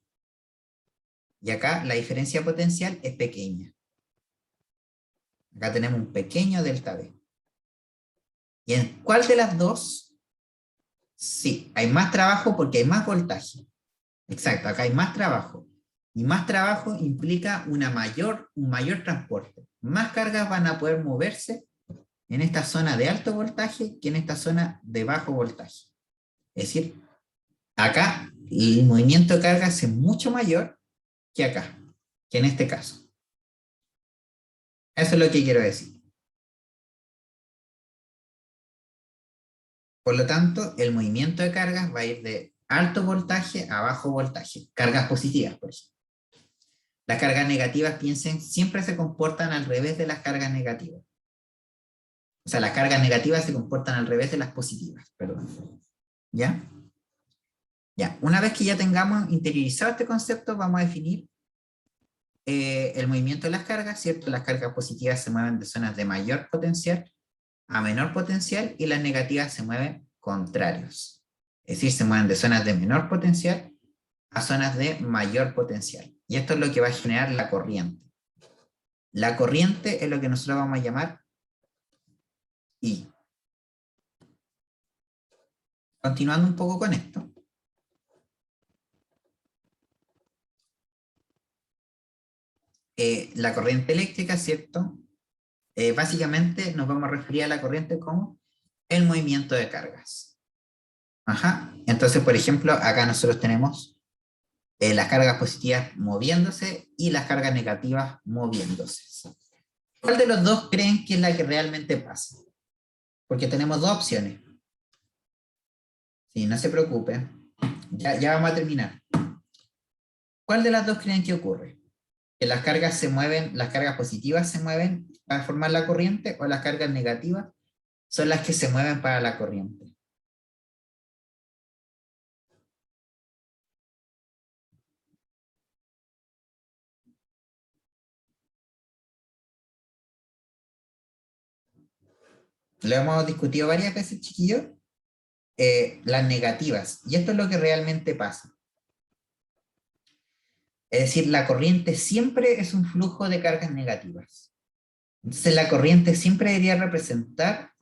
Y acá la diferencia potencial es pequeña. Acá tenemos un pequeño delta V. ¿Y en cuál de las dos? Sí, hay más trabajo porque hay más voltaje. Exacto, acá hay más trabajo. Y más trabajo implica un mayor transporte. Más cargas van a poder moverse en esta zona de alto voltaje que en esta zona de bajo voltaje. Es decir, acá el movimiento de cargas es mucho mayor que acá, que en este caso. Eso es lo que quiero decir. Por lo tanto, el movimiento de cargas va a ir de alto voltaje a bajo voltaje. Cargas positivas, por ejemplo. Las cargas negativas, piensen, siempre se comportan al revés de las cargas negativas. O sea, las cargas negativas se comportan al revés de las positivas, perdón. ¿Ya? Ya, una vez que ya tengamos interiorizado este concepto, vamos a definir el movimiento de las cargas, ¿cierto? Las cargas positivas se mueven de zonas de mayor potencial a menor potencial y las negativas se mueven contrarios. Es decir, se mueven de zonas de menor potencial a zonas de mayor potencial. Y esto es lo que va a generar la corriente. La corriente es lo que nosotros vamos a llamar I. Continuando un poco con esto. La corriente eléctrica, ¿cierto? Básicamente nos vamos a referir a la corriente como el movimiento de cargas. Ajá. Entonces, por ejemplo, acá nosotros tenemos las cargas positivas moviéndose y las cargas negativas moviéndose. ¿Cuál de los dos creen que es la que realmente pasa? Porque tenemos dos opciones. Sí, no se preocupe. Ya vamos a terminar. ¿Cuál de las dos creen que ocurre? ¿Que las cargas se mueven, las cargas positivas se mueven para formar la corriente o las cargas negativas son las que se mueven para la corriente? Lo hemos discutido varias veces, chiquillos. Las negativas. Y esto es lo que realmente pasa. Es decir, la corriente siempre es un flujo de cargas negativas. Entonces la corriente siempre debería representar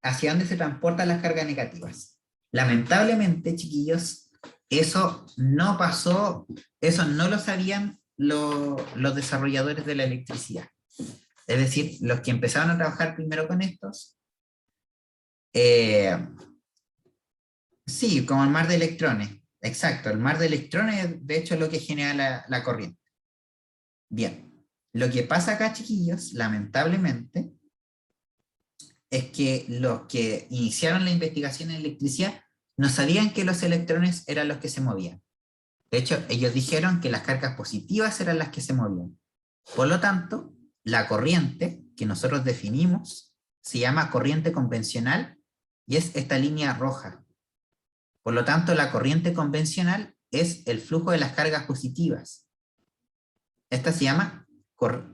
hacia dónde se transportan las cargas negativas. Lamentablemente, chiquillos, eso no pasó, eso no lo sabían los desarrolladores de la electricidad. Es decir, los que empezaron a trabajar primero con estos, sí, como el mar de electrones. Exacto, el mar de electrones de hecho es lo que genera la corriente. Bien, lo que pasa acá, chiquillos, lamentablemente, es que los que iniciaron la investigación en electricidad no sabían que los electrones eran los que se movían. De hecho, ellos dijeron que las cargas positivas eran las que se movían. Por lo tanto, la corriente que nosotros definimos se llama corriente convencional y es esta línea roja. Por lo tanto, la corriente convencional es el flujo de las cargas positivas. Esta se llama,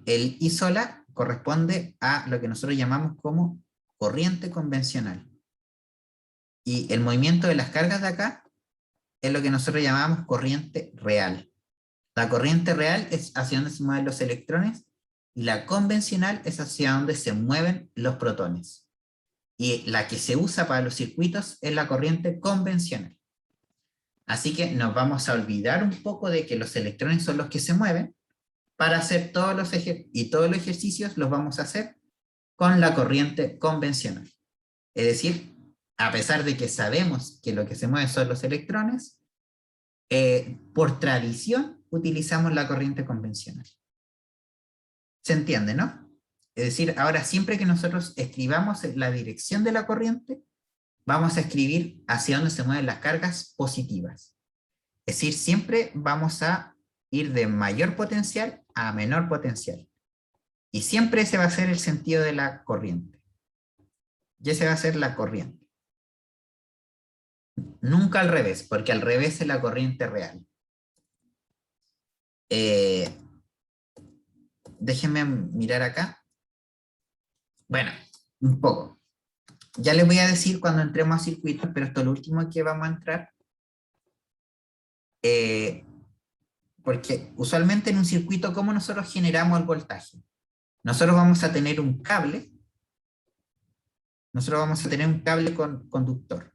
el I sola corresponde a lo que nosotros llamamos como corriente convencional. Y el movimiento de las cargas de acá es lo que nosotros llamamos corriente real. La corriente real es hacia donde se mueven los electrones y la convencional es hacia donde se mueven los protones. Y la que se usa para los circuitos es la corriente convencional. Así que nos vamos a olvidar un poco de que los electrones son los que se mueven para hacer todos los ejercicios los vamos a hacer con la corriente convencional. Es decir, a pesar de que sabemos que lo que se mueve son los electrones, por tradición utilizamos la corriente convencional. ¿Se entiende, no? Es decir, ahora siempre que nosotros escribamos la dirección de la corriente, vamos a escribir hacia dónde se mueven las cargas positivas. Es decir, siempre vamos a ir de mayor potencial a menor potencial. Y siempre ese va a ser el sentido de la corriente. Y ese va a ser la corriente. Nunca al revés, porque al revés es la corriente real. Déjenme mirar acá. Bueno, un poco. Ya les voy a decir cuando entremos a circuitos, pero esto es lo último que vamos a entrar. Porque usualmente en un circuito, ¿cómo nosotros generamos el voltaje? Nosotros vamos a tener un cable. Nosotros vamos a tener un cable conductor.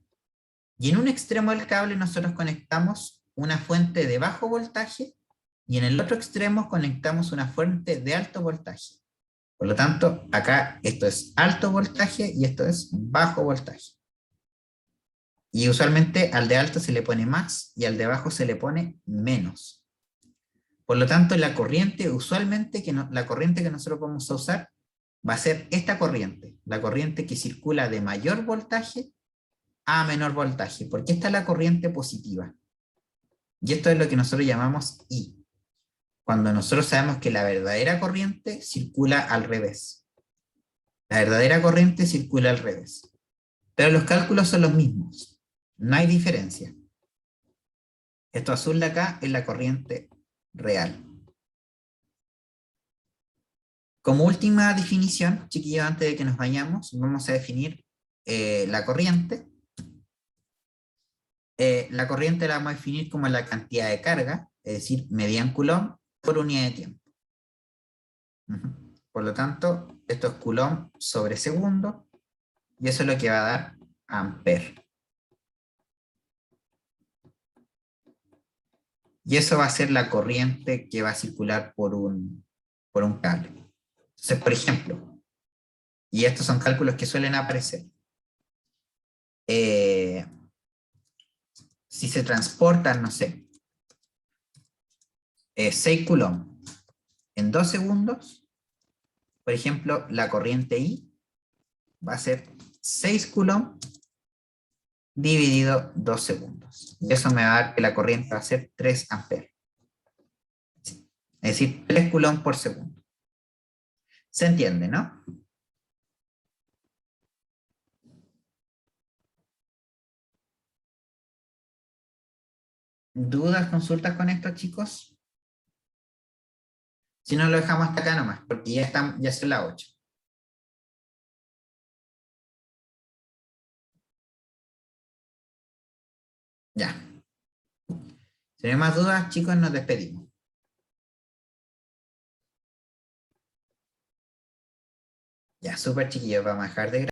Y en un extremo del cable nosotros conectamos una fuente de bajo voltaje y en el otro extremo conectamos una fuente de alto voltaje. Por lo tanto, acá esto es alto voltaje y esto es bajo voltaje. Y usualmente al de alto se le pone más y al de bajo se le pone menos. Por lo tanto, la corriente, usualmente la corriente que nosotros vamos a usar va a ser esta corriente, la corriente que circula de mayor voltaje a menor voltaje, porque esta es la corriente positiva. Y esto es lo que nosotros llamamos I. Cuando nosotros sabemos que la verdadera corriente circula al revés. La verdadera corriente circula al revés. Pero los cálculos son los mismos. No hay diferencia. Esto azul de acá es la corriente real. Como última definición, chiquillos, antes de que nos vayamos, vamos a definir la corriente. La corriente la vamos a definir como la cantidad de carga, es decir, medida en coulomb por unidad de tiempo. Por lo tanto, esto es coulomb sobre segundo, y eso es lo que va a dar ampere. Y eso va a ser la corriente que va a circular por un cable. Entonces, por ejemplo, y estos son cálculos que suelen aparecer, si se transportan, no sé, 6 coulomb en 2 segundos, por ejemplo, la corriente I va a ser 6 coulomb dividido 2 segundos. Y eso me va a dar que la corriente va a ser 3 amperes. Es decir, 3 coulomb por segundo. ¿Se entiende, no? ¿Dudas, consultas con esto, chicos? Si no, lo dejamos hasta acá nomás, porque ya son las 8. Ya. Si no hay más dudas, chicos, nos despedimos. Ya, súper chiquillos, vamos a dejar de grabar.